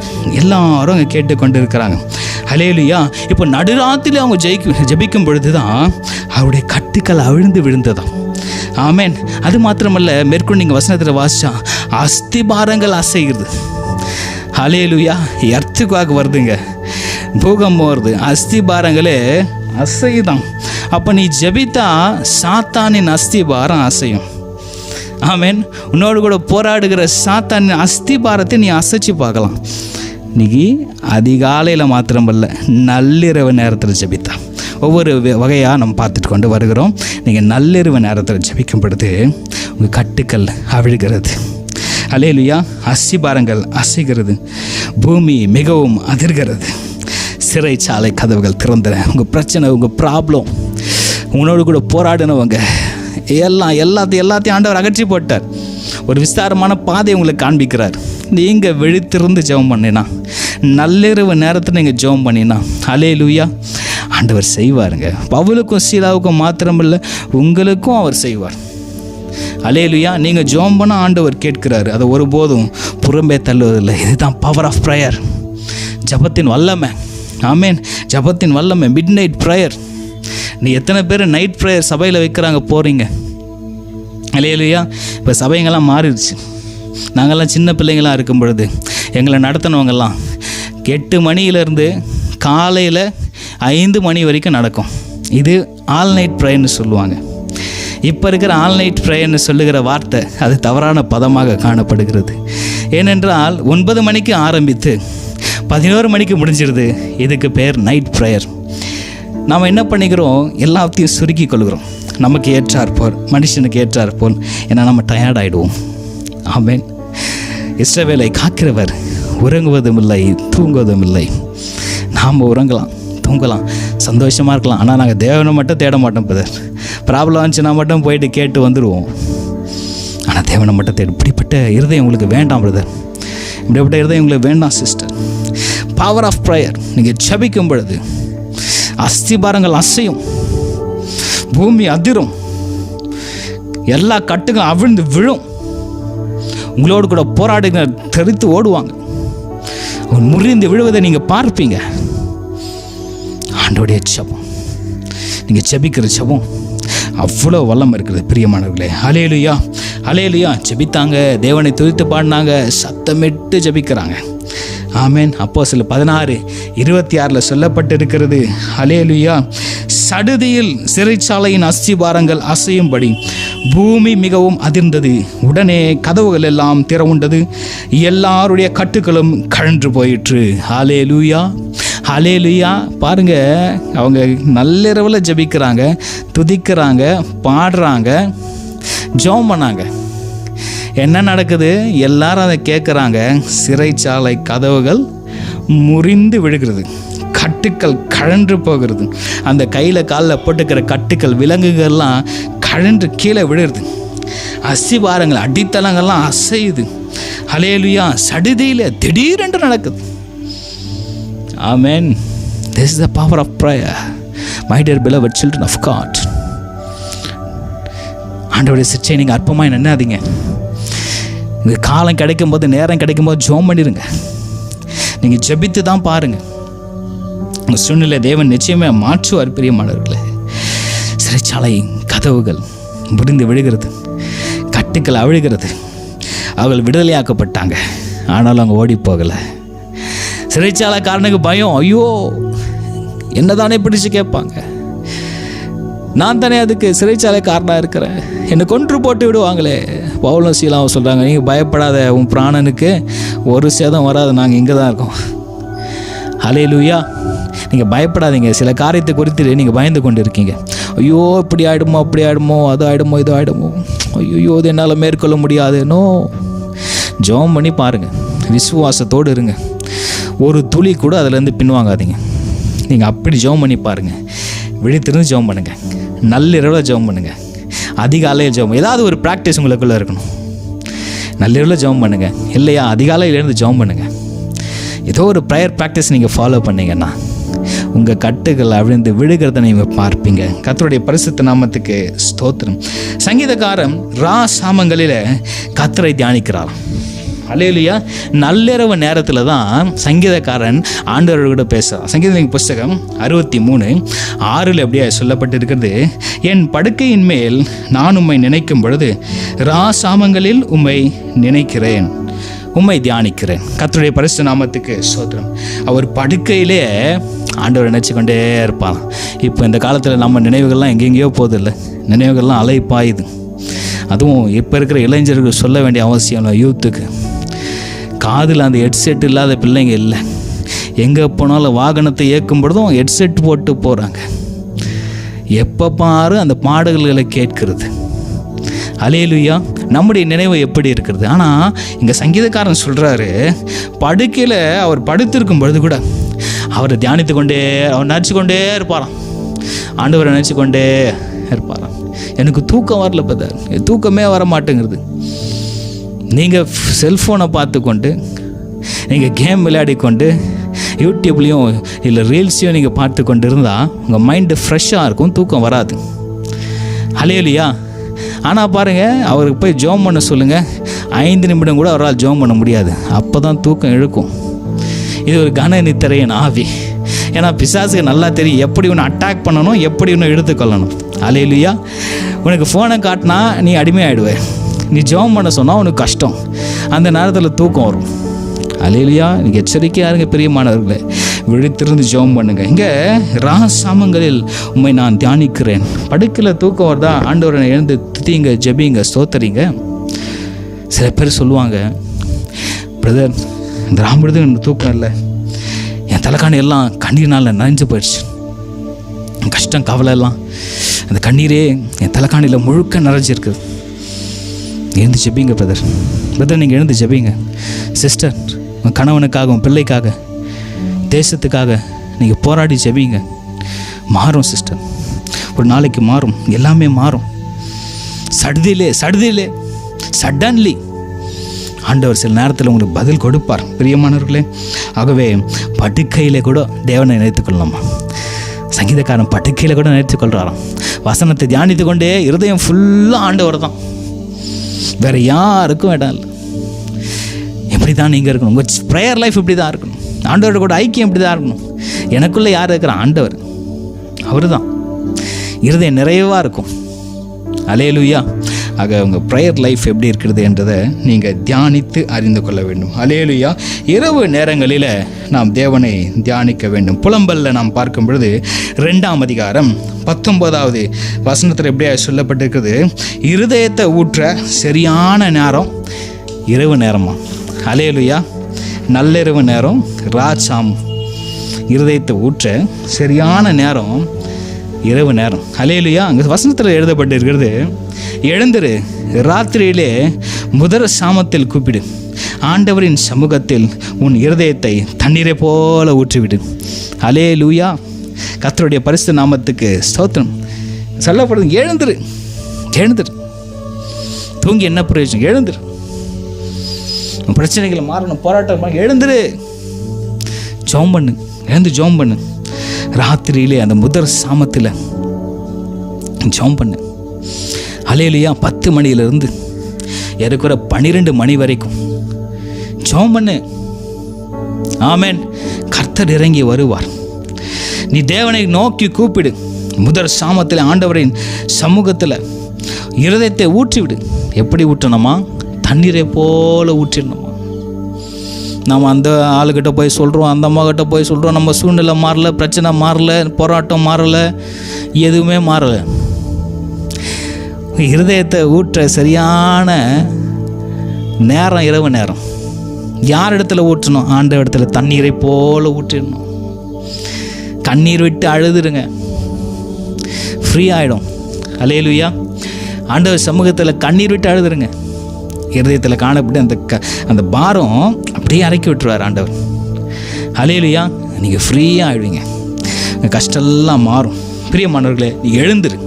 எல்லாரும் அங்கே கேட்டுக்கொண்டு இருக்கிறாங்க. ஹல்லேலூயா. இப்போ நடுராத்திரியில் அவங்க ஜெபிக்கும் பொழுது தான் அவருடைய கட்டுக்கள் அவிழ்ந்து விழுந்ததாம். ஆமென். அது மாத்திரமல்ல, மேற்கொண்டு நீங்கள் வசனத்தில் வாசிச்சா அஸ்திபாரங்கள் அசைகிறது. ஹல்லேலூயா. எர்த்துக்காக வருதுங்க, பூகம்பம் வருது, அஸ்திபாரங்களே அசைதான். அப்போ நீ ஜெபித்தா சாத்தானின் அஸ்திபாரம் அசையும். ஆமென். உன்னோடு கூட போராடுகிற சாத்தானின் அஸ்திபாரத்தை நீ அசைச்சு பார்க்கலாம். இன்னைக்கு அதிகாலையில் மாத்திரமல்ல, நள்ளிரவு நேரத்தில் ஜெபித்தா. ஒவ்வொரு வகையாக நம்ம பார்த்துட்டு கொண்டு வருகிறோம். நீங்கள் நள்ளிரவு நேரத்தில் ஜெபிக்கும் பொழுது உங்கள் கட்டுக்கள் அவிழ்கிறது. ஹல்லேலூயா. அஸ்திபாரங்கள் அசைகிறது, பூமி மிகவும் அதிர்கிறது, சிறைச்சாலை கதவுகள் திறந்துற. உங்கள் பிரச்சனை, உங்கள் ப்ராப்ளம், உங்களோடு கூட போராடினவங்க எல்லாத்தையும் ஆண்டவர் அகற்றி போட்டார். ஒரு விஸ்தாரமான பாதை உங்களுக்கு காண்பிக்கிறார். நீங்கள் விழித்திருந்து ஜெபம் பண்ணினா, நள்ளிரவு நேரத்தில் நீங்கள் ஜெபம் பண்ணினா, ஹல்லேலூயா, ஆண்டவர் செய்வாருங்க. பவுலுக்கும் சீலாவுக்கும் மாத்திரமில்லை, உங்களுக்கும் அவர் செய்வார். அல்லேலூயா. நீங்கள் ஜெபம் பண்ண ஆண்டவர் கேட்கிறாரு, அதை ஒருபோதும் புறம்பே தள்ளுவதில்லை. இதுதான் பவர் ஆஃப் ப்ரேயர், ஜபத்தின் வல்லமை. ஆமேன். ஜபத்தின் வல்லமை, மிட் நைட் ப்ரேயர். நீ எத்தனை பேர் நைட் ப்ரேயர் சபையில் வைக்கிறாங்க போகிறீங்க? அல்லேலூயா. இப்போ சபைங்கெல்லாம் மாறிடுச்சு. நாங்கள்லாம் சின்ன பிள்ளைங்களாம் இருக்கும் பொழுது எங்களை நடத்தினவங்கெல்லாம் 8 மணியிலேருந்து காலையில் 5 மணி வரைக்கும் நடக்கும். இது ஆல் நைட் ப்ரேயர்னு சொல்லுவாங்க. இப்போ இருக்கிற ஆல் நைட் ப்ரேயர்னு சொல்லுகிற வார்த்தை அது தவறான பதமாக காணப்படுகிறது. ஏனென்றால் 9 மணிக்கு ஆரம்பித்து 11 மணிக்கு முடிஞ்சிருது. இதுக்கு பேர் நைட் ப்ரேயர். நாம் என்ன பண்ணிக்கிறோம், எல்லாத்தையும் சுருக்கி கொள்கிறோம். நமக்கு ஏற்றாற்போல், மனுஷனுக்கு ஏற்றாற்போல். ஏன்னா நம்ம டயர்ட் ஆகிடுவோம். ஆமென். இஸ்ரவேலை காக்கிறவர் உறங்குவதும் இல்லை, தூங்குவதும் இல்லை. நாம் உறங்கலாம், தூங்கலாம், சந்தோஷமாக இருக்கலாம். ஆனால் நாங்கள் தேவனை மட்டும் தேட மாட்டோம் பிரதர். ப்ராப்ளம் வந்துச்சுன்னா மட்டும் போயிட்டு கேட்டு வந்துடுவோம். ஆனால் தேவனை மட்டும் தேடும். இப்படிப்பட்ட இருதயம் உங்களுக்கு வேண்டாம் பிரதர். இப்படிப்பட்ட இருதயம் உங்களுக்கு வேண்டாம் சிஸ்டர். Power of prayer. நீங்கள் ஜெபிக்கும் பொழுது அஸ்திபாரங்கள் அசையும், பூமி அதிரும், எல்லா கட்டுகளும் அவிழ்ந்து விழும். உங்களோடு கூட போராடுங்க தெரித்து ஓடுவாங்க. முறிந்து விழுவதை நீங்கள் பார்ப்பீங்க. ஆண்டோடைய ஜெபம், நீங்கள் ஜெபிக்கிற ஜெபம் அவ்வளோ வல்லம் இருக்கிறது பிரியமானவர்களே. ஹல்லேலூயா, ஹல்லேலூயா. ஜெபித்தாங்க, தேவனை துதித்து பாடினாங்க, சத்தமிட்டு ஜெபிக்கிறாங்க. ஆமென். அப்போஸ்தலர் 16:26 சொல்லப்பட்டிருக்கிறது. ஹல்லேலூயா. சடுதியில் சிறைச்சாலையின் அஸ்திபாரங்கள் அசையும்படி பூமி மிகவும் அதிர்ந்தது. உடனே கதவுகள் எல்லாம் திறவுண்டது, எல்லாருடைய கட்டுகளும் கழன்று போயிற்று. ஹல்லேலூயா, ஹல்லேலூயா. பாருங்க, அவங்க நள்ளிரவில் ஜெபிக்கிறாங்க, துதிக்கிறாங்க, பாடுறாங்க, ஜெபம் பண்ணாங்க. என்ன நடக்குது? எல்லாரும் அதை கேட்குறாங்க. சிறைச்சாலை கதவுகள் முறிந்து விழுகிறது, கட்டுக்கள் கழன்று போகிறது. அந்த கையில் காலில் போட்டுக்கிற கட்டுக்கள், விலங்குகள்லாம் கழன்று கீழே விழுறது. அஸ்திபாரங்கள், அடித்தளங்கள்லாம் அசையுது. ஹல்லேலூயா. சடுதியில் திடீரென்று நடக்குது. ஆமென். This is the power of prayer, my dear beloved children of God. ஆண்டவருடைய சிற்சை நீங்கள் அற்பமாக நினைக்காதீங்க. இந்த காலம் கிடைக்கும்போது, நேரம் கிடைக்கும்போது ஜெபம் பண்ணிடுங்க. நீங்கள் ஜெபித்து தான் பாருங்கள். உங்கள் சூழ்நிலை தேவன் நிச்சயமே மாற்றுவார் பிரியமானவர்களே. சிறைச்சாலை கதவுகள் முறிந்து விழுகிறது, கட்டுக்கள் அவிழுகிறது. அவர்கள் விடுதலையாக்கப்பட்டாங்க. ஆனாலும் அவங்க ஓடி போகலை. சிறைச்சாலைக்காரனுக்கு பயம், ஐயோ என்னதானே பிடிச்சு கேட்பாங்க, நான் தானே அதுக்கு சிறைச்சாலைக்காரனாக இருக்கிறேன், என்னை கொன்று போட்டு விடுவாங்களே. பவுலும் சீலாவும் சொல்கிறாங்க, நீங்கள் பயப்படாத, உன் பிராணனுக்கு ஒரு சேதம் வராது, நாங்கள் இங்கே தான் இருக்கோம். ஹல்லேலூயா. நீங்கள் பயப்படாதீங்க. சில காரியத்தை குறித்து நீங்கள் பயந்து கொண்டு இருக்கீங்க. ஐயோ இப்படி ஆகிடுமோ, அப்படி ஆகிடுமோ, அது ஆகிடுமோ, இது ஆகிடுமோ, ஐயோ இது என்னால் மேற்கொள்ள முடியாது. நோ, ஜெபம் பண்ணி பாருங்கள், விசுவாசத்தோடு இருங்க. ஒரு துளி கூட அதிலேருந்து பின்வாங்காதீங்க. நீங்கள் அப்படி ஜெபம் பண்ணி பாருங்கள். விழித்திருந்து ஜெபம் பண்ணுங்கள், நள்ளிரவில் ஜெபம் பண்ணுங்கள், அதிகாலையில் ஜெபம். ஏதாவது ஒரு ப்ராக்டிஸ் உங்களுக்குள்ளே இருக்கணும். நள்ளிரவில் ஜெபம் பண்ணுங்கள், இல்லையா அதிகாலையிலேருந்து ஜெபம் பண்ணுங்கள். ஏதோ ஒரு ப்ரேயர் ப்ராக்டிஸ் நீங்கள் ஃபாலோ பண்ணிங்கன்னா உங்கள் கட்டுகள் அவிழ்ந்து விழுகிறத நீங்கள் பார்ப்பீங்க. கர்த்தருடைய பரிசுத்த நாமத்துக்கு ஸ்தோத்திரம். சங்கீதக்காரன் சாமங்களில் கர்த்தரை தியானிக்கிறார். அல்லேலூயா. நள்ளிரவு நேரத்தில் தான் சங்கீதக்காரன் ஆண்டவரோடு பேசுகிறான். சங்கீத புஸ்தகம் 63:6 அப்படியே சொல்லப்பட்டிருக்கிறது, என் படுக்கையின் மேல் நான் உம்மை நினைக்கும் பொழுது சாமங்களில் உம்மை நினைக்கிறேன், உம்மை தியானிக்கிறேன். கர்த்தருடைய பரிசுத்த நாமத்துக்கு ஸ்தோத்திரம். அவர் படுக்கையிலே ஆண்டவர் நினச்சி கொண்டே இருப்பான். இப்போ இந்த காலத்தில் நம்ம நினைவுகள்லாம் எங்கெங்கேயோ போதில்லை, நினைவுகள்லாம் அலைப்பாயுது. அதுவும் இப்போ இருக்கிற இளைஞர்கள் சொல்ல வேண்டிய அவசியம் இல்லை. யூத்துக்கு காதில் அந்த ஹெட்செட் இல்லாத பிள்ளைங்க இல்லை. எங்கே போனாலும் வாகனத்தை இயக்கும் பொழுதும் ஹெட்செட் போட்டு போகிறாங்க. எப்போ பாரு அந்த பாடல்களை கேட்கிறது. அல்லேலூயா. நம்முடைய நினைவு எப்படி இருக்கிறது? ஆனால் இங்கே சங்கீதக்காரன் சொல்கிறாரு, படுக்கையில் அவர் படுத்திருக்கும் பொழுது கூட அவரை தியானித்து கொண்டே, அவர் நினச்சி கொண்டே இருப்பாராம். ஆண்டவரை நினச்சி கொண்டே இருப்பாராம். எனக்கு தூக்கம் வரல பதர், தூக்கமே வர மாட்டேங்கிறது. நீங்கள் செல்ஃபோனை பார்த்து கொண்டு, நீங்கள் கேம் விளையாடிக்கொண்டு, யூடியூப்லேயும் இல்லை ரீல்ஸையும் நீங்கள் பார்த்து கொண்டு இருந்தால் உங்கள் மைண்டு ஃப்ரெஷ்ஷாக இருக்கும், தூக்கம் வராது. அல்லேலூயா. ஆனால் பாருங்கள், அவருக்கு போய் ஜெபம் பண்ண சொல்லுங்கள், 5 நிமிடம் கூட அவரால் ஜெபம் பண்ண முடியாது. அப்போ தான் தூக்கம் இழுக்கும். இது ஒரு கன நித்திரையின் ஆவி. ஏன்னா பிசாசுக்கு நல்லா தெரியும் எப்படி உன்னை அட்டாக் பண்ணணும், எப்படி உன்னை எடுத்துக்கொள்ளணும். அல்லேலூயா. உனக்கு ஃபோனை காட்டினா நீ அடிமையாயிடுவே. நீ ஜெபம் பண்ண சொன்னால் உனக்கு கஷ்டம், அந்த நேரத்தில் தூக்கம் வரும். அல்லேலூயா. நீங்கள் எச்சரிக்கையாக இருங்க பிரியமானவர்களே, விழித்திருந்து ஜெபம் பண்ணுங்க. இங்கே ராசாமங்களில் உண்மை நான் தியானிக்கிறேன். படுக்கையில் தூக்கம் வருதா, ஆண்டவரை எழுந்து துதிங்க, ஜெபிங்க, ஸ்தோத்தரிங்க. சில பேர் சொல்லுவாங்க, பிரதர் இந்த ராம்படுது எனக்கு தூக்கம் இல்லை, என் தலைக்காணி எல்லாம் கண்ணீர்னால நனைஞ்சு போயிடுச்சு, கஷ்டம் கவலை எல்லாம் அந்த கண்ணீரே என் தலைக்காணியில் முழுக்க நிறைஞ்சிருக்குது. எழுந்து ஜெபிங்க பிரதர். பிரதர் நீங்கள் எழுந்து ஜெபிங்க. சிஸ்டர், உன் கணவனுக்காக, உன் பிள்ளைக்காக, தேசத்துக்காக நீங்கள் போராடி ஜெபிங்க. மாறும் சிஸ்டர், ஒரு நாளைக்கு மாறும், எல்லாமே மாறும். சடன்லி ஆண்டவர் சில நேரத்தில் உங்களுக்கு பதில் கொடுப்பார் பிரியமானவர்களே. ஆகவே படுக்கையில் கூட தேவனை நினைத்துக்கொள்ளலாமா? சங்கீதக்காரன் படுக்கையில் கூட நினைத்துக்கொள்கிறாராம். வசனத்தை தியானித்து கொண்டே இருதயம் ஃபுல்லாக ஆண்டவர் தான், வேறு யாருக்கும் இடம் இல்லை. எப்படி தான் நீங்கள் இருக்கணும், உங்கள் ப்ரேயர் லைஃப் இப்படி தான் இருக்கணும், ஆண்டவரோட கூட ஐக்கியம் இப்படி தான் இருக்கணும். எனக்குள்ளே யார் இருக்கிற ஆண்டவர், அவர் தான். இருதயம் நிறைவாக இருக்கும். அல்லேலூயா. ஆக உங்கள் ப்ரேயர் லைஃப் எப்படி இருக்கிறது என்றதை நீங்கள் தியானித்து அறிந்து கொள்ள வேண்டும். அல்லேலூயா. இரவு நேரங்களில் நாம் தேவனை தியானிக்க வேண்டும். புலம்பலில் நாம் பார்க்கும் பொழுது 2ஆம் அதிகாரம் 19வது வசனத்தில் எப்படியா சொல்லப்பட்டிருக்கிறது, இருதயத்தை ஊற்ற சரியான நேரம் இரவு நேரமா. அல்லேலூயா. நள்ளிரவு நேரம், ராஜாம். இருதயத்தை ஊற்ற சரியான நேரம் இரவு நேரம். அல்லேலூயா. அங்கே வசனத்தில் எழுதப்பட்டிருக்கிறது, எழுந்திரு, ராத்திரியிலே முதல் சாமத்தில் கூப்பிடு, ஆண்டவரின் சமூகத்தில் உன் இருதயத்தை தண்ணீரை போல ஊற்றிவிடு. அல்லேலூயா. கர்த்தருடைய பரிசுத்த நாமத்துக்கு ஸ்தோத்திரம். சொல்லப்படுது, எழுந்திரு. தூங்கி என்ன பிரயோஜனம்? எழுந்திரு. பிரச்சனைகளை மாறணும், போராட்டம் எழுந்திரு, ஜெபம் பண்ணு, எழுந்து ஜெபம் பண்ணு. ராத்திரியிலே அந்த முதல் சாமத்தில் ஜெபம் பண்ணு. அல்லேலூயா. 10 மணியிலிருந்து ஏறக்குற 12 மணி வரைக்கும் ஜெபம் பண்ணு. ஆமென். கர்த்தர் இறங்கி வருவார். நீ தேவனை நோக்கி கூப்பிடு. முதல் சாமத்தில் ஆண்டவரின் சமூகத்தில் இருதயத்தை ஊற்றிவிடு. எப்படி ஊற்றணுமா? தண்ணீரை போல ஊற்றிடணுமா. நம்ம அந்த ஆளுக்கிட்ட போய் சொல்கிறோம், அந்த அம்மாக்கிட்ட போய் சொல்கிறோம், நம்ம சூழ்நிலை மாறலை, பிரச்சனை மாறலை, போராட்டம் மாறலை, எதுவுமே மாறலை. இருதயத்தை ஊற்ற சரியான நேரம் இரவு நேரம். யார் இடத்துல ஊற்றணும்? ஆண்டவர் இடத்துல தண்ணீரை போல ஊற்றிடணும். கண்ணீர் விட்டு அழுதுருங்க, ஃப்ரீ ஆகிடும். அல்லேலூயா. ஆண்டவர் சமூகத்தில் கண்ணீர் விட்டு அழுதுருங்க. இருதயத்தில் காணப்பட்டு அந்த பாரம் அப்படியே இறக்கி விட்டுருவார் ஆண்டவர். அல்லேலூயா. நீங்கள் ஃப்ரீயாக ஆகிடுவீங்க, கஷ்டம்லாம் மாறும். பிரியமானவர்களே, நீ எழுந்துரு.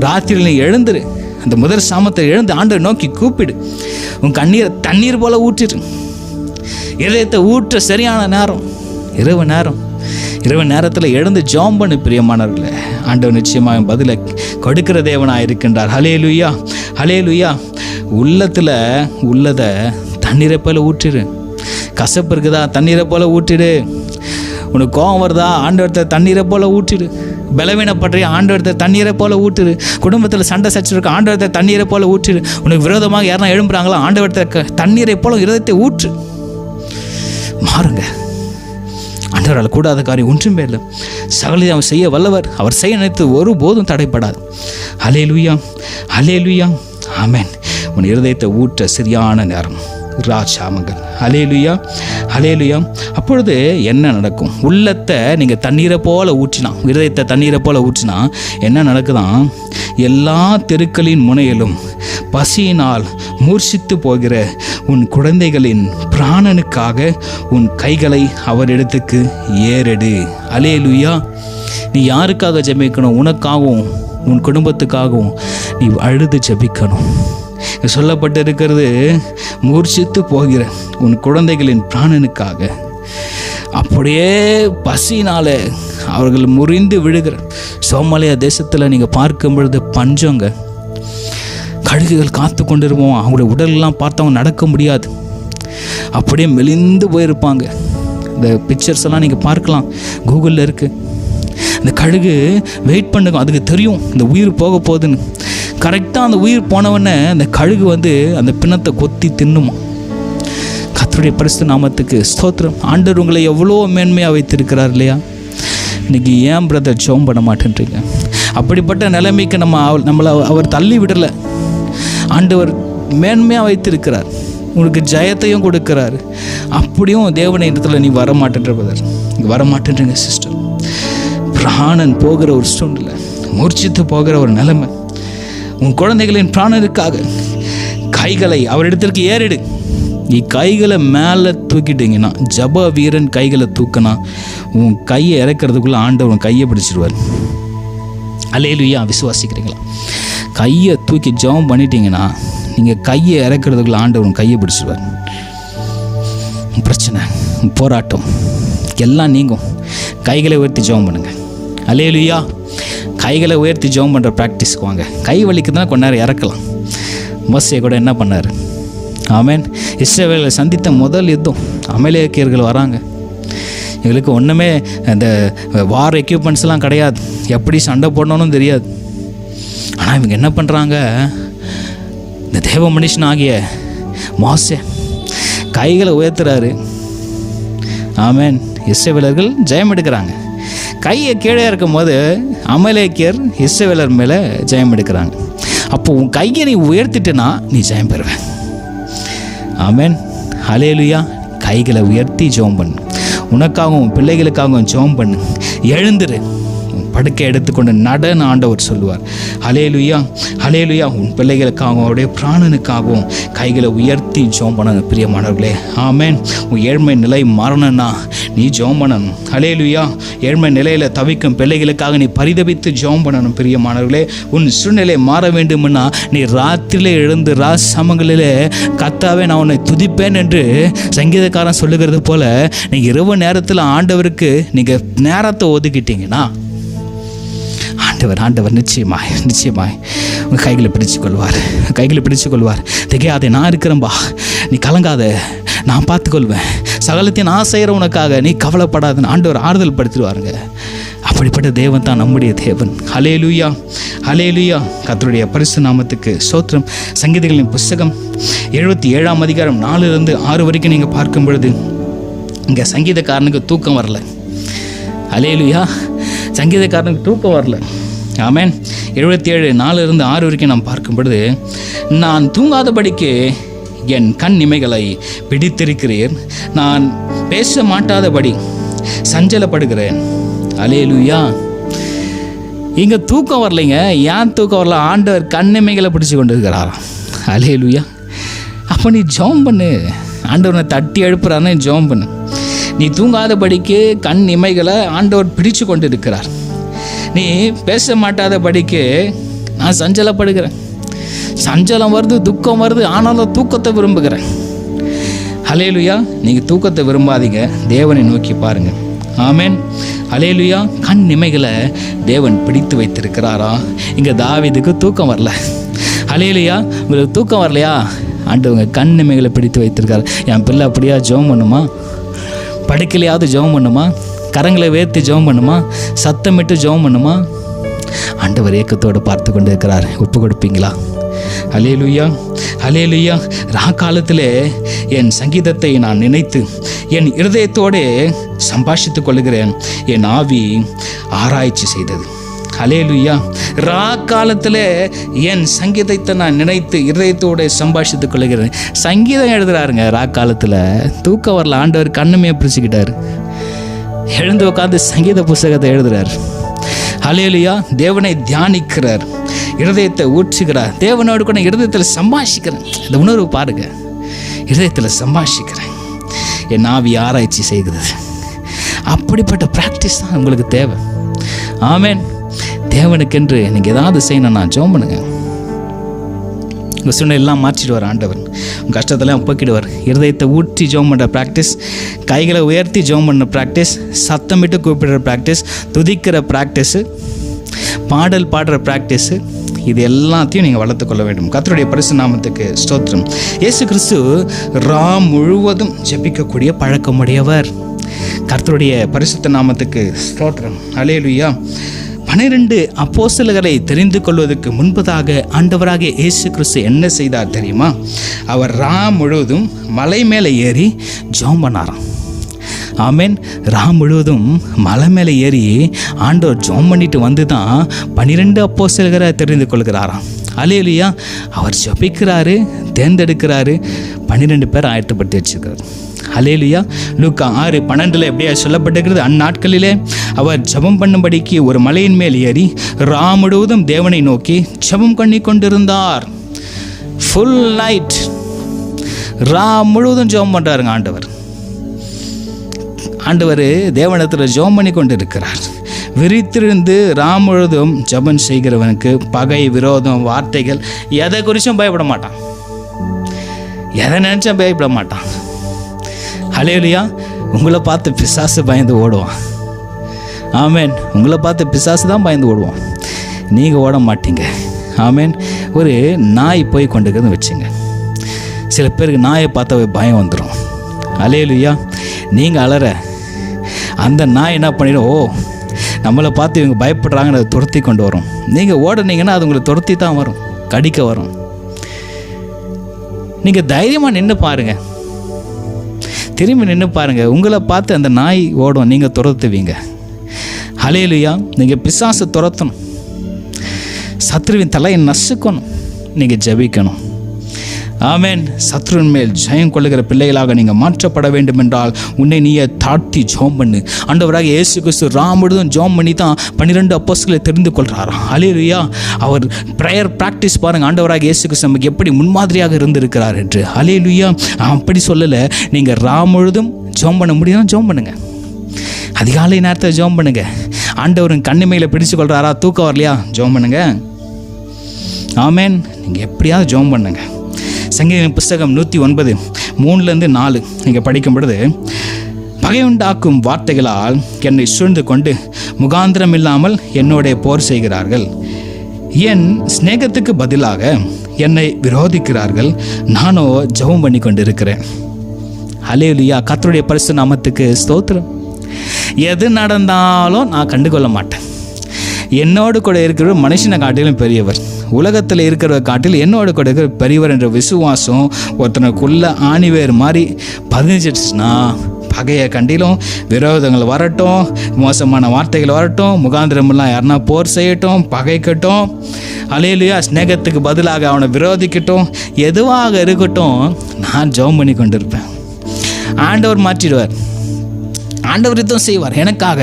ராத்திரியில் நீ எழுந்துரு. அந்த முதல் சாமத்தை எழுந்து ஆண்டவர் நோக்கி கூப்பிடு. உன் கண்ணீரை தண்ணீர் போல ஊற்றிடு. இதயத்தை ஊற்ற சரியான நேரம் இரவு நேரம். இரவு நேரத்தில் எழுந்து ஜெபம் பண்ணு பிரியமானவர்களே. ஆண்டவர் நிச்சயமாக பதிலை கொடுக்கிற தேவனாக இருக்கின்றார். ஹல்லேலூயா. ஹல்லேலூயா. உள்ளத்தில் உள்ளதை தண்ணீரை போல ஊற்றிடு. கசப்பு இருக்குதா? தண்ணீரை போல ஊற்றிடு. உனக்கு கோபம் வருதா? ஆண்டவரத்தை தண்ணீரை போல ஊற்றிடு. பலவீனப்படுறிய ஆண்டவரத்தை தண்ணீரை போல ஊற்றிடு. குடும்பத்தில் சண்டை சச்சிருக்க ஆண்டவரத்தை தண்ணீரை போல ஊற்றிடு. உனக்கு விரோதமாக யாருன்னா எழும்புறாங்களா? ஆண்டவரத்தை தண்ணீரை போல இருதயத்தை ஊற்று. மாறுங்க. ஆண்டவரால் கூடாத காரியம் ஒன்றுமே இல்லை. சகலத்தை அவர் செய்ய வல்லவர். அவர் செய்ய நினைத்து ஒருபோதும் தடைப்படாது. ஹல்லேலூயா. ஹல்லேலூயா. ஆமென். உன் இருதயத்தை ஊற்ற சரியான நேரம் ராஜாமங்கள். ஹல்லேலூயா. ஹல்லேலூயா. அப்பொழுது என்ன நடக்கும்? உள்ளத்தை நீங்கள் தண்ணீரை போல ஊற்றினா, இருதயத்தை தண்ணீரை போல ஊற்றினா என்ன நடக்குதான்? எல்லா தெருக்களின் முனையிலும் பசியினால் மூர்ச்சித்து போகிற உன் குழந்தைகளின் பிராணனுக்காக உன் கைகளை அவரிடத்துக்கு ஏறெடு. ஹல்லேலூயா. நீ யாருக்காக ஜெபிக்கணும்? உனக்காகவும் உன் குடும்பத்துக்காகவும் நீ அழுது ஜெபிக்கணும். சொல்லப்பட்டிருக்கிறது, மூர்ச்சித்து போகிற உன் குழந்தைகளின் பிராணனுக்காக. அப்படியே பசினால அவர்கள் முறிந்து விழுகிற சோமாலியா தேசத்தில் நீங்கள் பார்க்கும் பொழுது பஞ்சங்க, கழுகுகள் காத்து கொண்டிருப்போம். அவங்களுடைய உடலெல்லாம் பார்த்தவங்க நடக்க முடியாது, அப்படியே மெலிந்து போயிருப்பாங்க. இந்த பிக்சர்ஸ் எல்லாம் நீங்கள் பார்க்கலாம், கூகுளில் இருக்குது. இந்த கழுகு வெயிட் பண்ணுங்க, அதுக்கு தெரியும் இந்த உயிர் போக போகுதுன்னு. கரெக்டாக அந்த உயிர் போனவொடனே அந்த கழுகு வந்து அந்த பிணத்தை கொத்தி தின்னுமா. கர்த்தருடைய பரிசுத்த நாமத்துக்கு ஸ்தோத்திரம். ஆண்டவர் உங்களை எவ்வளோ மேன்மையாக வைத்திருக்கிறார் இல்லையா? இன்றைக்கி ஏன் பிரதர் ஜெபம் பண்ண மாட்டேன்றீங்க? அப்படிப்பட்ட நிலைமைக்கு நம்மளை அவர் தள்ளி விடலை. ஆண்டவர் மேன்மையாக வைத்திருக்கிறார், உங்களுக்கு ஜெயத்தையும் கொடுக்கிறாரு. அப்படியும் தேவனை இடத்துல நீ வரமாட்டேன்ற பிரதர், வரமாட்டேன்றீங்க சிஸ்டர். பிராணன் போகிற ஒரு சூழ்நிலை, மூர்ச்சித்து போகிற ஒரு நிலைமை. உன் குழந்தைகளின் பிராணனுக்காக கைகளை அவரிடத்திற்கு ஏறிடு. நீ கைகளை மேலே தூக்கிட்டீங்கன்னா, ஜப வீரன் கைகளை தூக்கினா உன் கையை இறக்கிறதுக்குள்ளே ஆண்டவர் உன் கையை பிடிச்சிடுவார். அல்லேலூயா. விசுவாசிக்கிறீங்களா? கையை தூக்கி ஜெபம் பண்ணிட்டீங்கன்னா நீங்கள் கையை இறக்கிறதுக்குள்ளே ஆண்டவர் உன் கையை பிடிச்சிடுவார். பிரச்சனை, போராட்டம் எல்லாம் நீங்கும். கைகளை உயர்த்தி ஜெபம் பண்ணுங்கள். அல்லேலூயா. கைகளை உயர்த்தி ஜெபம் பண்ணுற ப்ராக்டிஸ்க்கு வாங்க. கை வலிக்குதுன்னா கொஞ்ச நேரம் இறக்கலாம். மோசே கூட என்ன பண்ணார்? ஆமென். இஸ்ரவேலை சந்தித்த முதல் யுத்தம், அமலேக்கியர்கள் வராங்க. எங்களுக்கு ஒன்றுமே இந்த வார் எக்யூப்மெண்ட்ஸ்லாம் கிடையாது, எப்படி சண்டை போடணும்னு தெரியாது. ஆனால் இவங்க என்ன பண்ணுறாங்க? இந்த தேவ மனுஷன் ஆகிய மோசே கைகளை உயர்த்துறாரு. ஆமென். இஸ்ரவேலர்கள் ஜெயம் எடுக்கிறாங்க. கையை கீழே இருக்கும் போது அமலேக்கியர் இஸ்ரவேலர் மேலே ஜெயம் எடுக்கிறாங்க. அப்போ உன் கையை நீ உயர்த்திட்டனா நீ ஜெயம் பெறுவேன். ஆமென். ஹல்லேலூயா. கைகளை உயர்த்தி ஜெபம் பண்ணு. உனக்காகவும் பிள்ளைகளுக்காகவும் ஜெபம் பண்ணு. எழுந்துரு, படுக்கை எடுத்துக்கொண்டு நடன ஆண்டவர் சொல்லுவார். ஹல்லேலூயா, ஹல்லேலூயா. உன் பிள்ளைகளுக்காகவும் அவருடைய பிராணனுக்காகவும் கைகளை உயர்த்தி ஜெபம் பண்ணணும் பிரியமானவர்களே. ஆமென். உன் ஏழ்மை நிலை மாறணும்னா நீ ஜெபம் பண்ணணும். ஹல்லேலூயா. ஏழ்மை நிலையில் தவிக்கும் பிள்ளைகளுக்காக நீ பரிதபித்து ஜெபம் பண்ணணும் பிரியமானவர்களே. உன் சூழ்நிலை மாற வேண்டும்னா நீ ராத்திரியிலே எழுந்து சமங்களிலே கர்த்தாவே நான் உன்னை துதிப்பேன் என்று சங்கீதக்காரன் சொல்லுகிறது போல நீங்கள் இரவு நேரத்தில் ஆண்டவருக்கு நீங்கள் நேரத்தை ஒதுக்கிட்டீங்கன்னா ஆண்டவர் நிச்சயமாய் உங்கள் கைகளை பிடிச்சு கொள்வார். திகையாதே, நான் இருக்கிறேன்பா, நீ கலங்காத, நான் பார்த்துக்கொள்வேன், சகலத்தையும் நான் செய்கிற உனக்காக, நீ கவலைப்படாதுன்னு ஆண்டவர் ஆறுதல் படுத்திடுவாருங்க. அப்படிப்பட்ட தேவன் தான் நம்முடைய தேவன். ஹல்லேலூயா, ஹல்லேலூயா. கர்த்தருடைய பரிசுத்த நாமத்துக்கு ஸ்தோத்திரம். சங்கீதங்களின் புஸ்தகம் 77ஆம் அதிகாரம் 4-6 வரைக்கும் நீங்கள் பார்க்கும் பொழுது இங்கே சங்கீதக்காரனுக்கு தூக்கம் வரல. ஹல்லேலூயா. சங்கீதக்காரனுக்கு தூக்கம் வரல. ஆமென். 77:4-6 வரைக்கும் நாம் பார்க்கும் பொழுது, நான் தூங்காதபடிக்கு என் கண் இமைகளை பிடித்திருக்கிறீர், நான் பேச மாட்டாதபடி சஞ்சலப்படுகிறேன். அல்லேலூயா. இங்கே தூக்கம் வரலைங்க. ஏன் தூக்கம் வரல? ஆண்டவர் கண்ணிமைகளை பிடிச்சி கொண்டு இருக்கிறாராம். அல்லேலூயா. அப்போ நீ ஜெபம் பண்ணு. ஆண்டவனை தட்டி எழுப்புறான்னு ஜெபம் பண்ணு. நீ தூங்காதபடிக்கு கண் இமைகளை ஆண்டவர் பிடிச்சு கொண்டு இருக்கிறார். நீ பேச மாட்டாதபடிக்கு நான் சஞ்சலப்படுகிறேன். சஞ்சலம் வருது, துக்கம் வருது, ஆனாலும் தூக்கத்தை விரும்புகிறேன். ஹல்லேலூயா. நீங்கள் தூக்கத்தை விரும்பாதீங்க, தேவனை நோக்கி பாருங்கள். ஆமென். ஹல்லேலூயா. கண் இமைகளை தேவன் பிடித்து வைத்திருக்கிறாரா? இங்கே தாவீதுக்கு தூக்கம் வரல. ஹல்லேலூயா. உங்களுக்கு தூக்கம் வரலையா? ஆண்டவங்க கண் இமைகளை பிடித்து வைத்திருக்காரு. என் பிள்ளை அப்படியா ஜெபம் பண்ணுமா? படுக்கலையாவது ஜெபம் பண்ணுமா? கரங்களை வேர்த்து ஜெபம் பண்ணுமா? சத்தமிட்டு ஜெபம் பண்ணுமா? ஆண்டவர் ஏக்கத்தோடு பார்த்து கொண்டு இருக்கிறார். ஒப்பு கொடுப்பீங்களா? ஹல்லேலூயா, ஹல்லேலூயா. காலத்திலே என் சங்கீதத்தை நான் நினைத்து என் இருதயத்தோடு சம்பாஷித்துக் கொள்கிறேன். என் ஆவி ஆராய்ச்சி செய்தது. ஹல்லேலூயா. காலத்தில் என் சங்கீதத்தை நான் நினைத்து இருதயத்தோடு சம்பாஷித்துக் கொள்கிறேன். சங்கீதம் எழுதுறாருங்க. காலத்தில் தூக்கம் வரல, ஆண்டவர் கண்ணுமே பிடிச்சிக்கிட்டார். எழுந்து உட்காந்து சங்கீத புஸ்தகத்தை எழுதுறார். ஹல்லேலூயா. தேவனை தியானிக்கிறார், இருதயத்தை ஊற்றுகிறார். தேவனோடு கூட இருதயத்தில் சம்பாஷிக்கிறேன். இந்த உணர்வு பாருங்க. இருதயத்தில் சம்பாஷிக்கிறேன், என் ஆவி ஆராய்ச்சி செய்கிறது. அப்படிப்பட்ட ப்ராக்டிஸ் தான் உங்களுக்கு தேவை. ஆமென். தேவனுக்கென்று நீங்கள் ஏதாவது செய்யணும்னா ஜெபம் பண்ணுங்க. உங்கள் சூழ்நிலை எல்லாம் மாற்றிடுவார் ஆண்டவர். உங்கள் கஷ்டத்தெல்லாம் போக்கிடுவார். இருதயத்தை ஊற்றி ஜெபம் பண்ணுற ப்ராக்டிஸ், கைகளை உயர்த்தி ஜெபம் பண்ணுற ப்ராக்டிஸ், சத்தமிட்டு கூப்பிடுற ப்ராக்டிஸ், துதிக்கிற ப்ராக்டிஸு, பாடல் பாடுற ப்ராக்டிஸு, இது எல்லாத்தையும் நீங்கள் வளர்த்து கொள்ள வேண்டும். கர்த்தருடைய பரிசு நாமத்துக்கு ஸ்தோத்திரம். இயேசு கிறிஸ்து முழுவதும் ஜெபிக்கக்கூடிய பழக்கமுடையவர். கர்த்தருடைய பரிசுத்த நாமத்துக்கு ஸ்தோத்திரம். அல்லேலூயா. 12 அப்போஸ்தலர்களை தெரிந்து கொள்வதற்கு முன்பதாக ஆண்டவராகிய இயேசு கிறிஸ்து என்ன செய்தார் தெரியுமா? அவர் முழுவதும் மலை மேலே ஏறி ஜெபம் பண்ணாராம். ஆமென். முழுவதும் மலை மேலே ஏறி ஆண்டவர் ஜெபம் பண்ணிட்டு வந்து தான் 12 அப்போஸ்தலரை தெரிந்து கொள்கிறாராம். அல்லேலூயா. அவர் ஜெபிக்கிறாரு, தேர்ந்தெடுக்கிறாரு, 12 பேர் ஆயத்தப்படுத்தி வச்சிருக்கிறார். அல்லேலூயா. லூக்கா 6:12 எப்படியா சொல்லப்பட்டிருக்கிறது? அந்நாட்களிலே அவர் ஜெபம் பண்ணும்படிக்கு ஒரு மலையின் மேல் ஏறி முழுவதும் தேவனை நோக்கி ஜெபம் பண்ணி கொண்டிருந்தார். ஃபுல் நைட் முழுவதும் ஜெபம் பண்ணுறாருங்க ஆண்டவர். தேவனிடத்தில் ஜெபம் பண்ணி கொண்டு இருக்கிறார். விரித்திருந்து முழுவதும் ஜெபம் செய்கிறவனுக்கு பகை, விரோதம், வார்த்தைகள் எதை குறிச்சும் பயப்பட மாட்டான். எதை நினச்சா பயப்பட மாட்டான். அல்லேலூயா. உங்களை பார்த்து பிசாசு பயந்து ஓடுவான். ஆமென். உங்களை பார்த்து பிசாசு தான் பயந்து ஓடுவான், நீங்கள் ஓட மாட்டீங்க. ஆமென். ஒரு நாய் போய் கொண்டிருக்குதுன்னு வச்சுங்க. சில பேருக்கு நாயை பார்த்தா பயம் வந்துடும். அல்லேலூயா. நீங்கள் அலற, அந்த நாய் என்ன பண்ணிடும்? ஓ, நம்மளை பார்த்து இவங்க பயப்படுறாங்கன்னு அதை துரத்தி கொண்டு வரும். நீங்கள் ஓடுனீங்கன்னா அது உங்களை துரத்தி தான் வரும், கடிக்க வரும். நீங்கள் தைரியமாக நின்று பாருங்கள், திரும்பி நின்று பாருங்கள், உங்களை பார்த்து அந்த நாய் ஓடும், நீங்கள் துரத்துவீங்க. அல்லேலூயா. நீங்கள் பிசாசை துரத்தணும், சத்ருவின் தலையை நசுக்கணும், நீங்கள் ஜெபிக்கணும். ஆமென். சத்ருவின் மேல் ஜெயம் கொள்ளுகிற பிள்ளைகளாக நீங்கள் மாற்றப்பட வேண்டும் என்றால் உன்னை நீயே தாழ்த்தி ஜெபம் பண்ணு. ஆண்டவராக இயேசு கிறிஸ்து முழுவதும் ஜெபம் பண்ணி தான் 12 அப்போஸ்தலரை தெரிந்து கொள்கிறாராம். அல்லேலூயா. அவர் ப்ரேயர் ப்ராக்டிஸ் பாருங்கள். ஆண்டவராக இயேசு கிறிஸ்து நமக்கு எப்படி முன்மாதிரியாக இருந்திருக்கிறார் என்று. அல்லேலூயா. அப்படி சொல்லலை, நீங்கள் முழுவதும் ஜெபம் பண்ண முடியும், ஜெபம் பண்ணுங்கள். அதிகாலை நேரத்தில் ஜெபம் பண்ணுங்கள். ஆண்டவரின் கண்ணிமையில பிடிச்சு கொள்கிறாரா? தூக்கம் வரலையா? ஜெபம் பண்ணுங்கள். ஆமென். நீங்கள் எப்படியாவது ஜெபம் பண்ணுங்கள். சங்கீதம் புஸ்தகம் 109:3-4 நீங்கள் படிக்கும் பொழுது, பகையுண்டாக்கும் வார்த்தைகளால் என்னை சூழ்ந்து கொண்டு முகாந்திரம் இல்லாமல் என்னோட போர் செய்கிறார்கள். என் சிநேகத்துக்கு பதிலாக என்னை விரோதிக்கிறார்கள். நானோ ஜெபம் பண்ணி கொண்டு இருக்கிறேன். அல்லேலூயா. கர்த்தருடைய பரிசுத்த நாமத்துக்கு ஸ்தோத்திரம். எது நடந்தாலும் நான் கண்டுகொள்ள மாட்டேன். என்னோடு கூட இருக்கிற மனுஷனை காட்டிலும் பெரியவர், உலகத்தில் இருக்கிற காட்டில் என்னோட கூட இருக்கிற பெரியவர் என்ற விசுவாசம் ஒருத்தனுக்குள்ள ஆணிவேர் மாதிரி பதிஞ்சிடுச்சுன்னா, பகையை கண்டிலும், விரோதங்கள் வரட்டும், மோசமான வார்த்தைகள் வரட்டும், முகாந்திரமெல்லாம் யாருன்னா போர் செய்யட்டும், பகைக்கட்டும், அல்லேலூயா, ஸ்நேகத்துக்கு பதிலாக அவனை விரோதிக்கட்டும், எதுவாக இருக்கட்டும், நான் ஜெபம் பண்ணி கொண்டிருப்பேன். ஆண்டவர் மாற்றிடுவார். ஆண்டவர் யுத்தம் செய்வார் எனக்காக.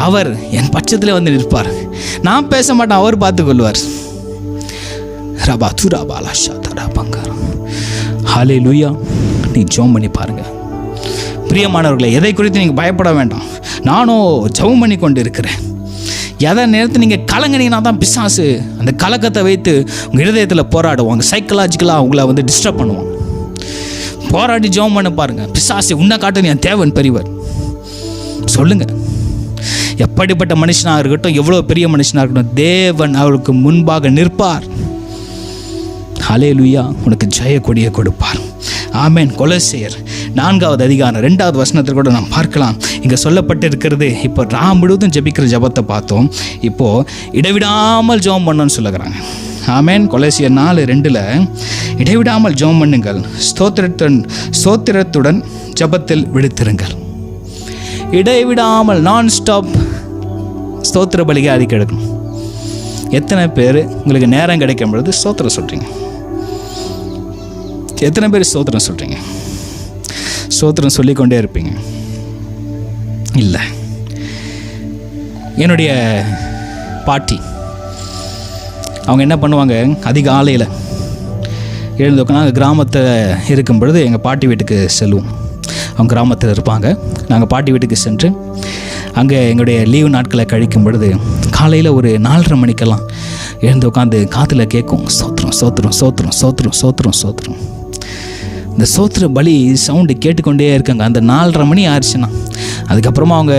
அவர் என் பட்சத்தில் வந்து நிற்பார். நான் பேச மாட்டேன், அவர் பார்த்து கொள்வார். ஹல்லேலூயா. நீ ஜெபம் பண்ணி பாருங்க பிரியமானவர்களே. எதை குறித்து நீங்கள் பயப்பட வேண்டாம். நானும் ஜெபம் பண்ணி கொண்டு இருக்கிறேன். எதை நேரத்தில் நீங்கள் கலங்கினீங்கன்னா தான் பிசாசு அந்த கலக்கத்தை வைத்து உங்கள் இருதயத்தில் போராடுவாங்க. சைக்கலாஜிக்கலாக உங்களை வந்து டிஸ்டர்ப் பண்ணுவாங்க. போராடி ஜெபம் பண்ண பாருங்கள். பிசாசு உன்னை காட்டு என் தேவன் பெரியவர் சொல்லுங்க. எப்படிப்பட்ட மனுஷனாக இருக்கட்டும், எவ்வளோ பெரிய மனுஷனாக இருக்கட்டும், தேவன் அவருக்கு முன்பாக நிற்பார். ஹல்லேலூயா. உனக்கு ஜெய கொடியை கொடுப்பார். ஆமென். கொலோசியர் 4வது அதிகாரம் 2வது வசனத்தில் கூட நாம் பார்க்கலாம். இங்கே சொல்லப்பட்டிருக்கிறது, இப்போ முழுவதும் ஜெபிக்கிற ஜெபத்தை பார்த்தோம். இப்போது இடைவிடாமல் ஜெபம் பண்ணணும்னு சொல்லுகிறாங்க. ஆமென். கொலோசியர் 4:2 இடைவிடாமல் ஜெபம் பண்ணுங்கள், ஸ்தோத்திரத்துடன் ஜெபத்தில் விழித்திருங்கள். இடைவிடாமல் நான் ஸ்டாப் ஸ்தோத்திர பலிகை அதிக எடுக்கணும். எத்தனை பேர் உங்களுக்கு நேரம் கிடைக்கும் பொழுது ஸ்தோத்திரம் சொல்கிறீங்க? எத்தனை பேர் ஸ்தோத்திரம் சொல்கிறீங்க? ஸ்தோத்திரம் சொல்லிக்கொண்டே இருப்பீங்க? இல்லை. என்னுடைய பாட்டி அவங்க என்ன பண்ணுவாங்க, அதிகாலையில் எழுந்து நாங்கள் கிராமத்தில் இருக்கும் பொழுது எங்கள் பாட்டி வீட்டுக்கு செல்வோம். அவங்க கிராமத்தில் இருப்பாங்க. நாங்கள் பாட்டி வீட்டுக்கு சென்று அங்கே எங்களுடைய லீவு நாட்களை கழிக்கும் பொழுது காலையில் ஒரு 4:30 மணிக்கெல்லாம் எழுந்து உட்காந்து காதில் கேட்கும், சோத்திரம் சோத்திரம் சோத்திரம் சோத்திரம் சோத்திரம் சோத்திரம். இந்த சோத்திர பலி சவுண்டு கேட்டுக்கொண்டே இருக்காங்க. அந்த 4:30 மணி ஆயிடுச்சுன்னா அதுக்கப்புறமா அவங்க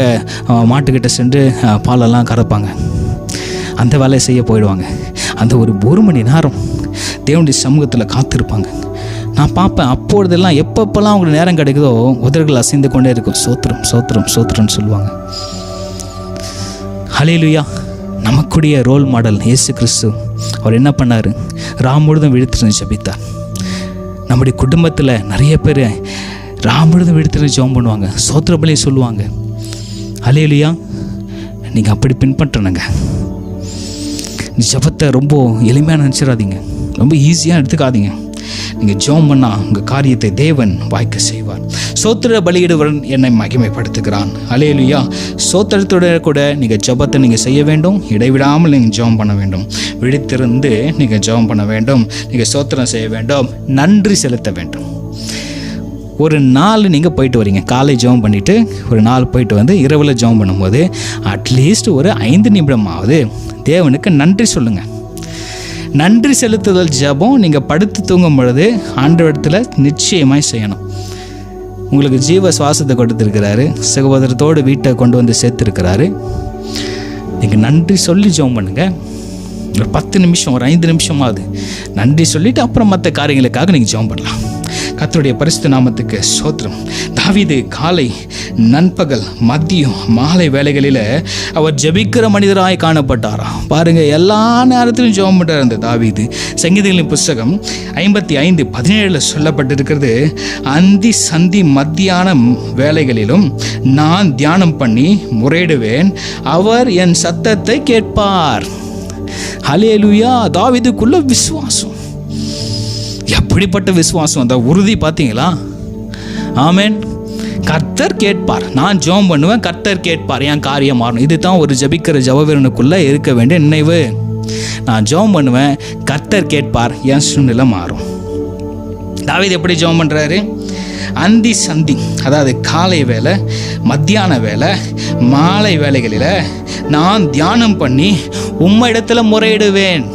மாட்டுக்கிட்ட சென்று பாலெல்லாம் கறப்பாங்க. அந்த வேலையை செய்ய போயிடுவாங்க. அந்த ஒரு மணி நேரம் தேவனுடைய சமூகத்தில் காத்திருப்பாங்க. நான் பார்ப்பேன், அப்பொழுதெல்லாம் எப்பப்பெல்லாம் அவங்களுக்கு நேரம் கிடைக்குதோ உதடுகள் அசைந்து கொண்டே இருக்கும். சோத்திரம் சோத்திரம் சோத்திரம்னு சொல்லுவாங்க. ஹல்லேலூயா. நமக்குடைய ரோல் மாடல் இயேசு கிறிஸ்து. அவர் என்ன பண்ணார்? முழுதும் விழித்திருந்து ஜெபித்தார். நம்முடைய குடும்பத்தில் நிறைய பேர் முழுதும் விழித்திருந்து ஜெபம் பண்ணுவாங்க, சோத்திர பலி சொல்லுவாங்க. ஹல்லேலூயா. நீங்கள் அப்படி பின்பற்றணுங்க. ஜெபத்தை ரொம்ப எளிமையாக நினச்சிடாதீங்க, ரொம்ப ஈஸியாக எடுத்துக்காதீங்க. நீங்கள் ஜெபம் பண்ணால் உங்கள் காரியத்தை தேவன் வாய்க்க செய்வார். சோத்திர பலியிடுவன் என்னை மகிமைப்படுத்துகிறான். ஹல்லேலூயா. சோத்திரத்தோட கூட நீங்கள் ஜெபத்தை நீங்கள் செய்ய வேண்டும். இடைவிடாமல் நீங்கள் ஜெபம் பண்ண வேண்டும். விழித்திருந்து நீங்கள் ஜெபம் பண்ண வேண்டும். நீங்கள் சோத்திரம் செய்ய வேண்டும். நன்றி செலுத்த வேண்டும். ஒரு நாள் நீங்கள் போயிட்டு வரீங்க, காலை ஜெபம் பண்ணிவிட்டு ஒரு நாள் போயிட்டு வந்து இரவில் ஜெபம் பண்ணும்போது அட்லீஸ்ட் ஒரு 5 நிமிடமாவது தேவனுக்கு நன்றி சொல்லுங்கள். நன்றி செலுத்துதல் ஜெபம் நீங்கள் படுத்து தூங்கும் பொழுது ஆண்டவரிடத்தில் நிச்சயமாய் செய்யணும். உங்களுக்கு ஜீவ சுவாசத்தை கொடுத்துருக்கிறாரு, சகோதரத்தோடு வீட்டை கொண்டு வந்து சேர்த்துருக்கிறாரு. நீங்கள் நன்றி சொல்லி ஜெபம் பண்ணுங்கள். ஒரு 10 நிமிஷம், ஒரு 5 நிமிஷமாவது நன்றி சொல்லிவிட்டு அப்புறம் மற்ற காரியங்களுக்காக நீங்கள் ஜெபம் பண்ணலாம். கர்த்தருடைய பரிசுத்த நாமத்துக்கு ஸ்தோத்திரம். தாவீது காலை, நண்பகல், மதியம், மாலை வேளைகளில் அவர் ஜெபிக்கிற மனிதராய் காணப்பட்டாராம். பாருங்கள், எல்லா நேரத்திலும் ஜெபம் பண்ணுறார் அந்த தாவீது. சங்கீதங்களின் புஸ்தகம் 55:17 சொல்லப்பட்டிருக்கிறது, அந்தி சந்தி மத்தியான வேளைகளிலும் நான் தியானம் பண்ணி முறையிடுவேன், அவர் என் சத்தத்தை கேட்பார். ஹல்லேலூயா. தாவீதுக்குள்ள விசுவாசம், எப்படிப்பட்ட விசுவாசம், அந்த உறுதி பார்த்தீங்களா? ஆமென். கர்த்தர் கேட்பார். நான் ஜெபம் பண்ணுவேன், கர்த்தர் கேட்பார், என் காரியம் மாறணும். இதுதான் ஒரு ஜெபிக்கிற ஜெபவீரனுக்குள்ளே இருக்க வேண்டிய நினைவு. நான் ஜெபம் பண்ணுவேன், கர்த்தர் கேட்பார், என் சூழ்நிலை மாறும். தாவீது எப்படி ஜெபம் பண்ணுறாரு? அந்தி சந்தி, அதாவது காலை வேலை, மத்தியான வேலை, மாலை வேலைகளில் நான் தியானம் பண்ணி உம்மிடத்தில் முறையிடுவேன்.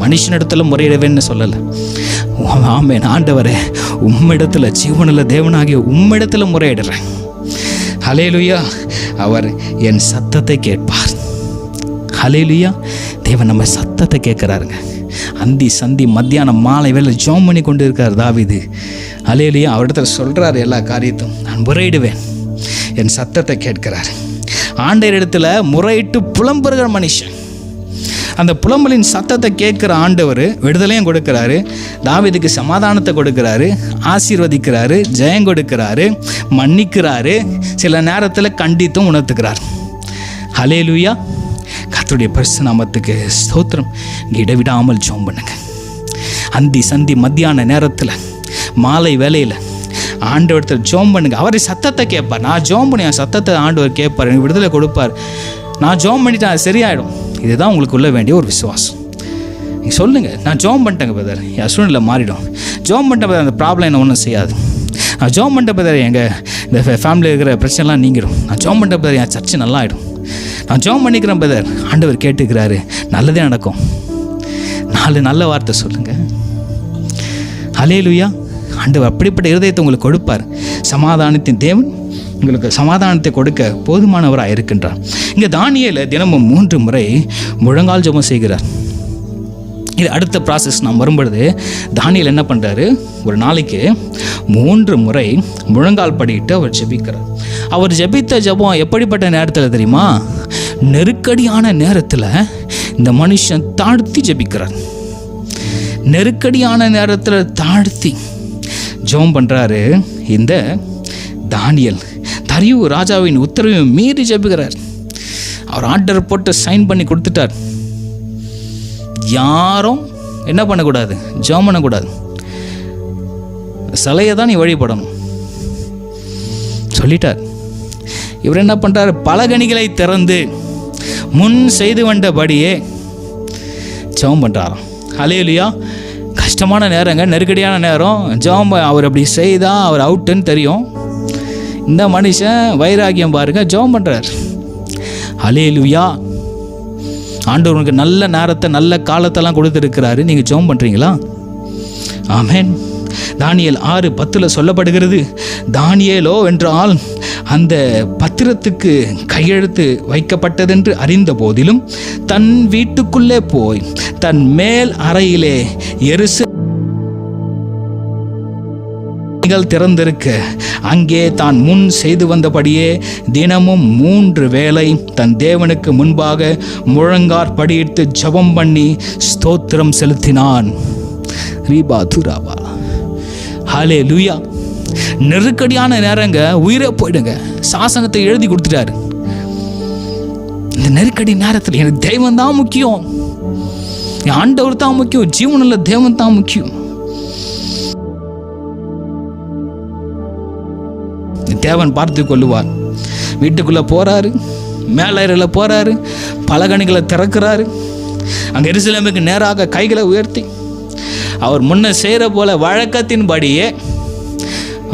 மனுஷனிடத்தில் முறையிடுவேன்னு சொல்லலை. ஆமென். ஆண்டவரே, உம்மிடத்தில், ஜீவனில் தேவனாகிய உம்மிடத்தில் முறையிடுறேன். ஹல்லேலூயா. அவர் என் சத்தத்தை கேட்பார். ஹல்லேலூயா. தேவன் நம்ம சத்தத்தை கேட்குறாருங்க. அந்தி சந்தி மத்தியானம் மாலை வேலை ஜெபம் பண்ணி கொண்டு இருக்கார் தாவீது. ஹல்லேலூயா. அவரிடத்துல சொல்கிறார் எல்லா காரியத்தையும், நான் முறையிடுவேன், என் சத்தத்தை கேட்கிறார். ஆண்டவரிடத்தில் முறையிட்டு புலம்புகிற மனுஷன், அந்த புலம்பலின் சத்தத்தை கேட்குற ஆண்டவர் விடுதலையும் கொடுக்குறாரு, தாவீதுக்கு சமாதானத்தை கொடுக்குறாரு, ஆசீர்வதிக்கிறாரு, ஜெயம் கொடுக்குறாரு, மன்னிக்கிறாரு, சில நேரத்தில் கண்டித்தும் உணர்த்துக்கிறார். ஹல்லேலூயா. கர்த்தருடைய பரிசுத்த நாமத்துக்கு ஸ்தோத்திரம். இடைவிடாமல் ஜெபம் பண்ணுங்க. அந்தி சந்தி மத்தியான நேரத்தில், மாலை வேலையில் ஆண்டவரத்தில் ஜெபம் பண்ணுங்க. அவரை சத்தத்தை கேட்பார். நான் ஜெபம் பண்ணி என் சத்தத்தை ஆண்டவர் கேட்பார், எனக்கு விடுதலை கொடுப்பார். நான் ஜெபம் பண்ணிட்டேன், அது சரியாயிடும். இதுதான் உங்களுக்கு உள்ள வேண்டிய ஒரு விசுவாசம். நீங்கள் சொல்லுங்கள், நான் ஜெபம் பண்ணிட்டேங்க பிரதர், என் சூழ்நிலை மாறிடும். ஜெபம் பண்ணிட்ட பிரதர், அந்த ப்ராப்ளம் என்ன ஒன்றும் செய்யாது. நான் ஜெபம் பண்ணிட்ட பிரதர், எங்கள் இந்த ஃபேமிலியில் இருக்கிற பிரச்சனைலாம் நீங்கிடும். நான் ஜெபம் பண்ணிட்ட பிரதர், என் சர்ச்சை நல்லா ஆகிடும். நான் ஜெபம் பண்ணிக்கிறேன் பிரதர், ஆண்டவர் கேட்டுக்கிறாரு, நல்லதே நடக்கும். 4 நல்ல வார்த்தை சொல்லுங்கள். ஹல்லேலூயா. ஆண்டவர் அப்படிப்பட்ட இருதயத்தை உங்களுக்கு கொடுப்பார். சமாதானத்தின் தேவன் உங்களுக்கு சமாதானத்தை கொடுக்க போதுமானவராக இருக்கின்றார். இங்கே தானியேல் தினமும் 3 முறை முழங்கால் ஜெபம் செய்கிறார். இது அடுத்த ப்ராசஸ் நாம் வரும்பொழுது தானியேல் என்ன பண்ணுறாரு? ஒரு நாளைக்கு 3 முறை முழங்கால் படிட்டு அவர் ஜெபிக்கிறார். அவர் ஜெபித்த ஜெபம் எப்படிப்பட்ட நேரத்தில் தெரியுமா? நெருக்கடியான நேரத்தில் இந்த மனுஷன் தாழ்த்தி ஜெபிக்கிறார். நெருக்கடியான நேரத்தில் தாழ்த்தி ஜெபம் பண்ணுறாரு இந்த தானியேல். தரியு ராஜாவின் உத்தரவை மீறி ஜெபிக்கிறார். அவர் ஆர்டர் போட்டு சைன் பண்ணி கொடுத்துட்டார். யாரும் என்ன பண்ணக்கூடாது? ஜெபம் பண்ணக்கூடாது. சிலையை தான் நீ வழிபடணும் சொல்லிட்டார். இவர் என்ன பண்ணுறார்? பலகணிகளை திறந்து முன் செய்து வந்தபடியே ஜெபம் பண்ணுறாராம். ஹல்லேலூயா. கஷ்டமான நேரங்க, நெருக்கடியான நேரம். ஜெபம் அவர் அப்படி செய்தால் அவர் அவுட்டுன்னு தெரியும். இந்த மனுஷன் வைராகியம் பாருங்க, ஜெபம் பண்ணுறார். ஹல்லேலூயா. ஆண்டவர் உனக்கு நல்ல நேரத்தை, நல்ல காலத்தெல்லாம் கொடுத்துருக்கிறாரு. நீங்கள் ஜெபம் பண்ணுறீங்களா? ஆமென். தானியேல் 6:10 சொல்லப்படுகிறது, தானியேலோ என்றால் அந்த பத்திரத்துக்கு கையெழுத்து வைக்கப்பட்டதென்று அறிந்த போதிலும் தன் வீட்டுக்குள்ளே போய் தன் மேல் அறையிலே திறந்திருக்க அங்கே தான் முன் செய்து வந்தபடியே தினமும் 3 வேளை தன் தேவனுக்கு முன்பாக முழங்காற்படியிட்டு ஜெபம் பண்ணி ஸ்தோத்திரம் செலுத்தினான். ஹல்லேலூயா. நெருக்கடியான நேரங்க உயிரே போயிடுங்க. சாசனத்தை எழுதி கொடுத்துட்டாரு. இந்த நெருக்கடி நேரத்தில் எனக்கு தெய்வம் தான் முக்கியம், என் ஆண்டவர் தான் முக்கியம், ஜீவனுள்ள தேவன் தான் முக்கியம். தேவன் பார்த்து கொள்ளுவார். வீட்டுக்குள்ளே போகிறாரு, மேலறையில் போகிறாரு, பலகணிகளை திறக்கிறாரு. அங்கே எருசலேமுக்கு நேராக கைகளை உயர்த்தி அவர் முன்ன செய்கிற போல வழக்கத்தின்படியே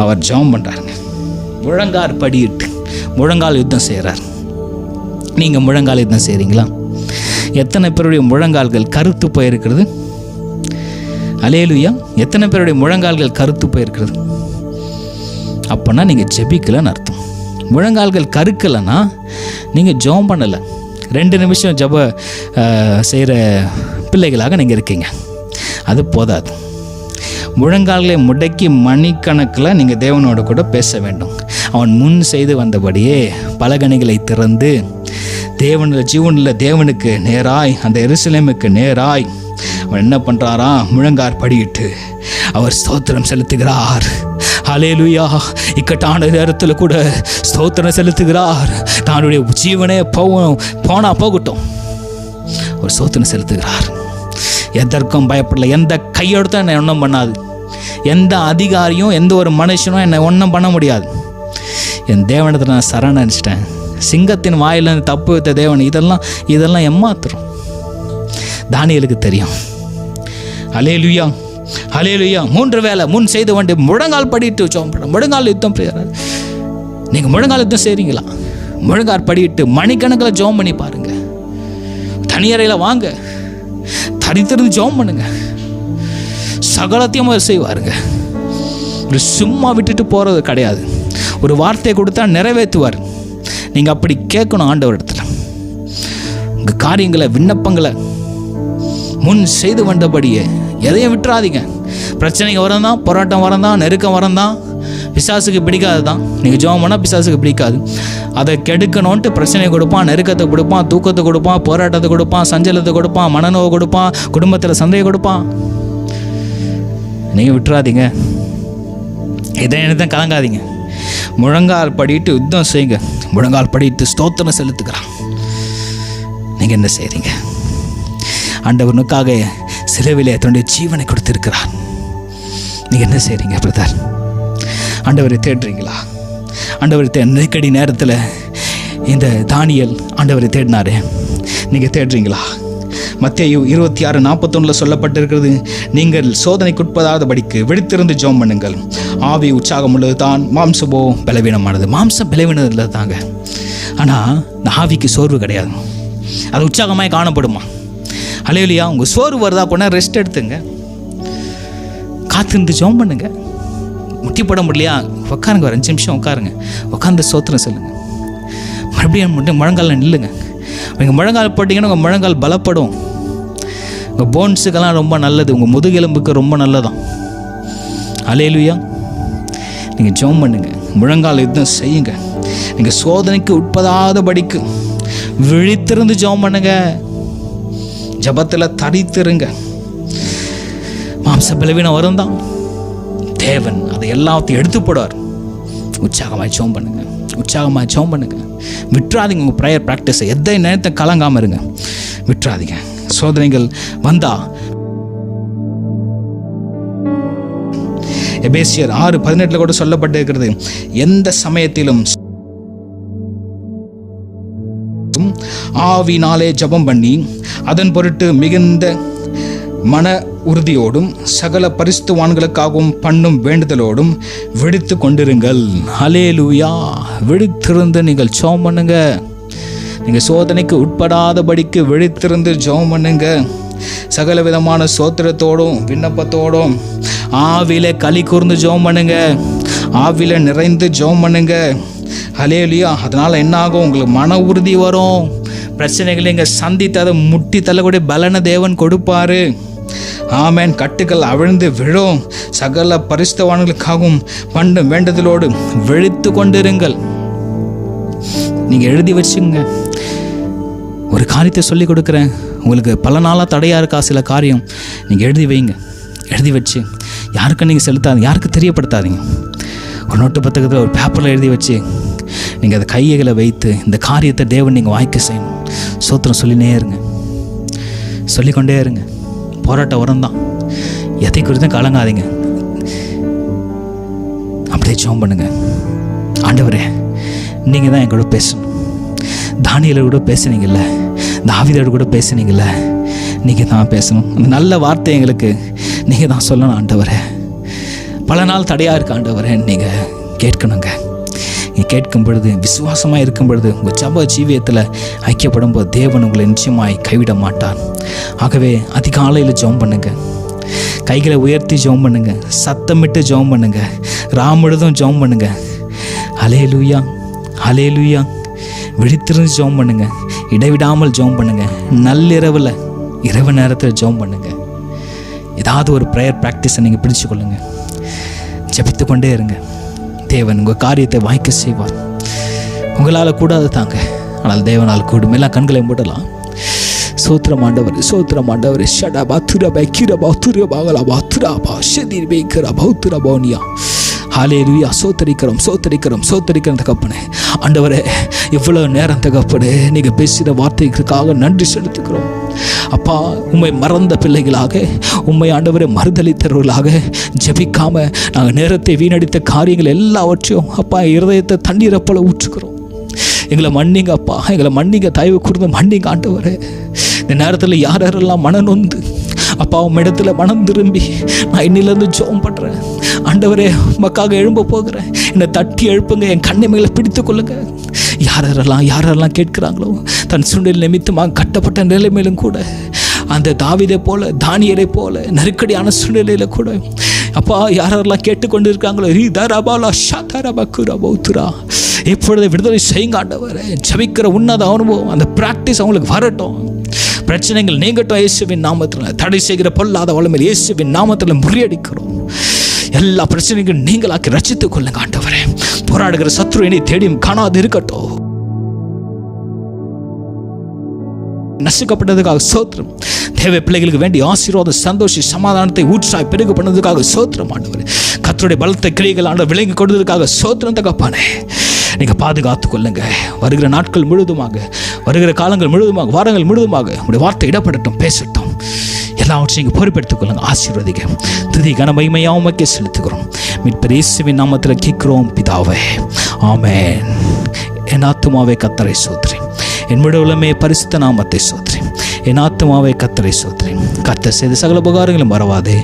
அவர் ஜெபம் பண்ணுறாருங்க. முழங்கால் படியிட்டு முழங்கால் யுத்தம் செய்கிறார். நீங்கள் முழங்கால் யுத்தம் செய்கிறீங்களா? எத்தனை பேருடைய முழங்கால்கள் கருத்து போயிருக்கிறது? அல்லேலூயா. எத்தனை பேருடைய முழங்கால்கள் கருத்து போயிருக்கிறது? அப்போனா நீங்கள் ஜெபிக்கலன்னு அர்த்தம். முழங்கால்கள் கருக்கலைன்னா நீங்கள் ஜெபம் பண்ணலை. 2 நிமிஷம் ஜெப செய்கிற பிள்ளைகளாக நீங்கள் இருக்கீங்க. அது போதாது. முழங்கால்களை முடக்கி மணிக்கணக்கில் நீங்கள் தேவனோட கூட பேச வேண்டும். அவன் முன் செய்து வந்தபடியே பலகணிகளை திறந்து ஜீவனில் தேவனுக்கு நேராய், அந்த எருசலேமுக்கு நேராய் அவன் என்ன பண்ணுறாரா? முழங்காற்படியிட்டு அவர் ஸ்தோத்திரம் செலுத்துகிறார். ஹல்லேலூயா. இக்கட்டான நேரத்தில் கூட ஸ்தோத்திரம் செலுத்துகிறார். தன்னுடைய ஜீவனே போகட்டும், ஒரு ஸ்தோத்திரம் செலுத்துகிறார். எதற்கும் பயப்படல. எந்த கையெழுத்தும் என்னை ஒன்றும் பண்ணாது. எந்த அதிகாரியும் எந்த ஒரு மனுஷனும் என்னை ஒன்றும் பண்ண முடியாது. என் தேவனத்தில் நான் சரணடைச்சிட்டேன். சிங்கத்தின் வாயிலிருந்து தப்பு வைத்த தேவன். இதெல்லாம் ஏமாத்துறோம். தானியேலுக்கு தெரியும். ஹல்லேலூயா. ஹல்லேலூயா. 3 வேளை முன் செய்து கொண்டு முழங்கால் படிட்டு முழங்கால் யுத்தம் செய்கிறார். நீங்கள் முழங்கால் யுத்தம் செய்கிறீங்களா? முழங்கால் படிட்டு மணிக்கணக்கில் ஜெபம் பண்ணி பாருங்க. தனியறையில் வாங்க, தரித்திருந்து ஜெபம் பண்ணுங்க. சகலத்தையும் அவர் செய்வாருங்க. ஒரு சும்மா விட்டுட்டு போகிறது கிடையாது. ஒரு வார்த்தையை கொடுத்தா நிறைவேற்றுவார். நீங்கள் அப்படி கேட்கணும் ஆண்டவர் இடத்துல. உங்கள் காரியங்களை, விண்ணப்பங்களை முன் செய்து வந்தபடியே எதையும் விட்டுறாதீங்க. பிரச்சனைக்கு வரந்தான், போராட்டம் வரந்தான், நெருக்கம் வரந்தான், பிசாசுக்கு பிடிக்காது தான். நீங்கள் ஜெபம் பண்ணால் பிசாசுக்கு பிடிக்காது. அதை கெடுக்கணுன்ட்டு பிரச்சனையை கொடுப்பான், நெருக்கத்தை கொடுப்பான், தூக்கத்தை கொடுப்பான், போராட்டத்தை கொடுப்பான், சஞ்சலத்தை கொடுப்பான், மனநோவை கொடுப்பான், குடும்பத்தில் சந்தையை கொடுப்பான். நீங்கள் விட்டுறாதீங்க. இதை தான் கலங்காதீங்க. முழங்கால் படிட்டு யுத்தம் செய்யுங்க. முழங்கால் படிட்டு ஸ்தோத்திரம் செலுத்துக்கிறான். நீங்கள் என்ன செய்கிறீங்க? ஆண்டவனுக்காக சிலுவையிலே தன்னுடைய ஜீவனை கொடுத்திருக்கிறார். நீங்கள் என்ன செய்கிறீங்க பிரதர்? ஆண்டவரை தேடுறீங்களா? ஆண்டவரை நெருக்கடி நேரத்தில் இந்த தானியேல் ஆண்டவரை தேடினாரு. நீங்கள் தேடுறீங்களா? மத்தேயு 26:41 சொல்லப்பட்டிருக்கிறது, நீங்கள் சோதனைக்குட்படாதபடிக்கு விழித்திருந்து ஜெபம் பண்ணுங்கள். ஆவி உற்சாகம் உள்ளது தான், மாம்சமோ பலவீனமானது. மாம்சம் பலவீனது தாங்க. ஆனால் இந்த ஆவிக்கு சோர்வு கிடையாது. அது உற்சாகமாய் காணப்படுமா? அல்லேலூயா. உங்கள் சோர்வு வருதா கூட ரெஸ்ட் எடுத்துங்க. காத்திருந்து ஜெபம் பண்ணுங்க. முட்டி போட முடியலையா? உட்காருங்க, ஒரு 5 நிமிஷம் உட்காருங்க. உட்காந்து ஸ்தோத்திரம் சொல்லுங்கள். மறுபடியும் மட்டும் முழங்கால் நில்லுங்க. நீங்கள் முழங்கால் போட்டிங்கன்னா உங்கள் முழங்கால் பலப்படும். உங்கள் போன்ஸுக்கெல்லாம் ரொம்ப நல்லது. உங்கள் முதுகெலும்புக்கு ரொம்ப நல்லதான். அல்லேலூயா. நீங்கள் ஜெபம் பண்ணுங்க. முழங்கால் யுத்தம் செய்யுங்க. நீங்கள் சோதனைக்கு உட்படாதபடிக்கு விழித்திருந்து ஜெபம் பண்ணுங்க. ஜபத்தில் தரித்திருங்க. மாம்ச பலவீனம் வரும் தான். தேவன் அதை எல்லாத்தையும் எடுத்து போடுவார். உற்சாகமாக ஜெபம் பண்ணுங்க. உற்சாகமாக ஜெபம் பண்ணுங்க. விட்டுறாதீங்க. உங்கள் ப்ரேயர் ப்ராக்டிஸை எதை நேரத்தை கலங்காமல் இருங்க. விட்டுறாதீங்க. சோதனைகள் வந்தா எபேசியர் 6:18 கூட சொல்லப்பட்டிருக்கிறது, எந்த சமயத்திலும் ஆவினாலே ஜெபம் பண்ணி அதன் பொருட்டு மிகுந்த மன உறுதியோடும் சகல பரிசுத்தவான்களுக்காகவும் பண்ணும் வேண்டுதலோடும் விழித்து கொண்டிருங்கள். ஹல்லேலூயா. விழித்திருந்து நீங்கள் ஜெபம் பண்ணுங்க. நீங்கள் சோதனைக்கு உட்படாதபடிக்கு விழித்திருந்து ஜெபம் பண்ணுங்க. சகல விதமான சோத்திரத்தோடும் விண்ணப்பத்தோடும் ஆவில களி கூர்ந்து ஜெபம் பண்ணுங்க. ஆவில நிறைந்து ஜெபம் பண்ணுங்க. ஹல்லேலூயா. அதனால் என்ன ஆகும்? உங்களுக்கு மன உறுதி வரும். பிரச்சனைகளை நீங்கள் சந்தித்து அதை முட்டி தள்ளக்கூடிய பலனை தேவன் கொடுப்பாரு. ஆமென். கட்டுக்கள் அவிழ்ந்து விழும். சகல பரிசுத்தவான்களுக்காகவும் பண்டும் வேண்டுதலோடு விழித்து கொண்டிருங்கள். நீங்கள் எழுதி வச்சுங்க. ஒரு காரியத்தை சொல்லி கொடுக்குறேன், உங்களுக்கு பல நாளாக தடையாக இருக்கா சில காரியம், நீங்கள் எழுதி வைங்க. எழுதி வச்சு யாருக்கும் நீங்கள் செலுத்தாதீங்க, யாருக்கும் தெரியப்படுத்தாதீங்க. ஒரு நோட்டு புத்தகத்தில் ஒரு பேப்பரில் எழுதி வச்சு நீங்கள் அதை கைகளை வைத்து இந்த காரியத்தை தேவன் நீங்கள் வாய்க்க செய்யணும். சோத்திரம் சொல்லினே இருங்க, சொல்லிக்கொண்டே இருங்க. போராட்டம் வரும் தான், எதை குறித்தும் கலங்காதீங்க. அப்படியே ஜெபம் பண்ணுங்க. ஆண்டவரே, நீங்கள் தான் எங்களோட பேசணும். தானியேலோட கூட பேசுனீங்கல்ல, தாவீதோடு கூட பேசுனீங்கல்ல, நீங்கள் தான் பேசணும். அந்த நல்ல வார்த்தை எங்களுக்கு நீங்கள் தான் சொல்லணும். ஆண்டவரே, பல நாள் தடையாக இருக்கு ஆண்டவரே, நீங்கள் கேட்கணுங்க. நீங்கள் கேட்கும் பொழுது, விசுவாசமாக இருக்கும் பொழுது, உங்கள் ஜப ஜீவியத்தில் ஐக்கியப்படும் போது தேவன் உங்களை நிச்சயமாய் கைவிட மாட்டார். ஆகவே அதிகாலையில் ஜெபம் பண்ணுங்க, கைகளை உயர்த்தி ஜெபம் பண்ணுங்க, சத்தமிட்டு ஜெபம் பண்ணுங்க, ராமுழுதும் ஜெபம் பண்ணுங்க. ஹல்லேலூயா, ஹல்லேலூயா. விழித்திருந்து ஜெபம் பண்ணுங்க, இடைவிடாமல் ஜெபம் பண்ணுங்க. நள்ளிரவில், இரவு நேரத்தில் ஜெபம் பண்ணுங்க. ஏதாவது ஒரு ப்ரேயர் ப்ராக்டிஸை நீங்கள் பிடிச்சு கொள்ளுங்க, ஜெபித்து கொண்டே இருங்க. தேவன் உங்கள் காரியத்தை வாய்க்க செய்வார். உங்களால் கூடாது தாங்க, ஆனால் தேவனால் கூடும். எல்லா கண்களையும் மூடலாம். சோத்திரம் ஆண்டவர், சோத்திரம் ஆண்டவர். ஷடபா துரபா கிரபா துரபாகலா துரபா ஷதிர் பேக்கரா பௌத்ரா போனியா. ஹல்லேலூயா. சோத்தரிக்கிறோம், சோத்தரிக்கிறோம், சோத்தரிக்கிறோம் தகப்பனே. ஆண்டவரே, இவ்வளோ நேரம் தகப்பனே நீங்கள் பேசின வார்த்தைகளுக்காக நன்றி செலுத்துக்கிறோம். அப்பா, உம்மை மறந்த பிள்ளைகளாக, உம்மை ஆண்டவரை மறுதளித்தவர்களாக, ஜெபிக்காம நாங்கள் நேரத்தை வீணடித்த காரியங்கள் எல்லாவற்றையும் அப்பா இருதயத்தை தண்ணீரை போல ஊற்றுக்கிறோம். எங்களை மன்னிங்க அப்பா, எங்களை மன்னிங்க, தயவு கூர்ந்து மன்னிங்க ஆண்டவரே. இந்த நேரத்தில் யார் யாரெல்லாம் மனநொந்து அப்பா உம்மிடத்தில் மனம் திரும்பி நான் இன்னிலேருந்து ஜெபம் பண்ணுறேன் ஆண்டவரே, உமக்காக எழும்ப போகிறேன், என்னை தட்டி எழுப்புங்க, என் கண்ணை மேலே பிடித்து கொள்ளுங்க. யாரெல்லாம் கேட்குறாங்களோ, தன் சூழ்நிலை நிமித்தமாக கட்டப்பட்ட நிலைமையிலும் கூட அந்த தாவீதை போல, தானியேலை போல நெருக்கடியான சூழ்நிலையில் கூட அப்பா யாரெல்லாம் கேட்டுக்கொண்டு இருக்காங்களோ, இப்பொழுது விடுதலை செய்யுங்க ஆண்டவரே. ஜெபிக்கிற உன்னத அனுபவம், அந்த பிராக்டிஸ் அவங்களுக்கு வரட்டும். பிரச்சனைகள் நீங்கட்டும் இயேசுவின் நாமத்தில். தடை செய்கிற பொல்லாத வல்லமையில் இயேசுவின் நாமத்தில் முறியடிக்கிறோம். எல்லா பிரச்சனைகளும் நீங்களாக்கி ரட்சித்துக் கொள்ளுங்க ஆண்டவரே. போராடுகிற சத்ரு இனி தேடியும் காணாது இருக்கட்டும். நசுக்கப்பட்டதுக்காக சோத்திரம். தேவ பிள்ளைகளுக்கு வேண்டிய ஆசீர்வாத, சந்தோஷ, சமாதானத்தை ஊற்றாய் பெருக பண்ணதுக்காக சோத்திரம் ஆண்டவரே. கர்த்தருடைய பலத்த கிரியைகள் ஆண்டவர் விளங்கி கொடுத்ததுக்காக சோத்திரம் தகப்பானே. நீங்கள் பாதுகாத்து கொள்ளுங்க. வருகிற நாட்கள் முழுதுமாக, வருகிற காலங்கள் முழுதுமாக, வாரங்கள் முழுதுமாக உங்களுடைய வார்த்தை இடப்படட்டும், பேசட்டும். எல்லாவற்றையும் நீங்கள் பொறுப்பெடுத்துக் கொள்ளுங்க. ஆசீர்வதிங்க. துதி கனமகிமையாக உமக்கே செலுத்துகிறோம். மீட்பர் இயேசுவின் நாமத்தில் கேட்கிறோம் பிதாவே, ஆமென். என் ஆத்துமாவே கர்த்தரை ஸ்தோத்திரி, என் முழு உள்ளமே பரிசுத்த நாமத்தை ஸ்தோத்திரி. என் ஆத்துமாவே கர்த்தரை ஸ்தோத்திரி. கர்த்தர் செய்த சகல உபகாரங்களும் மறவாதே.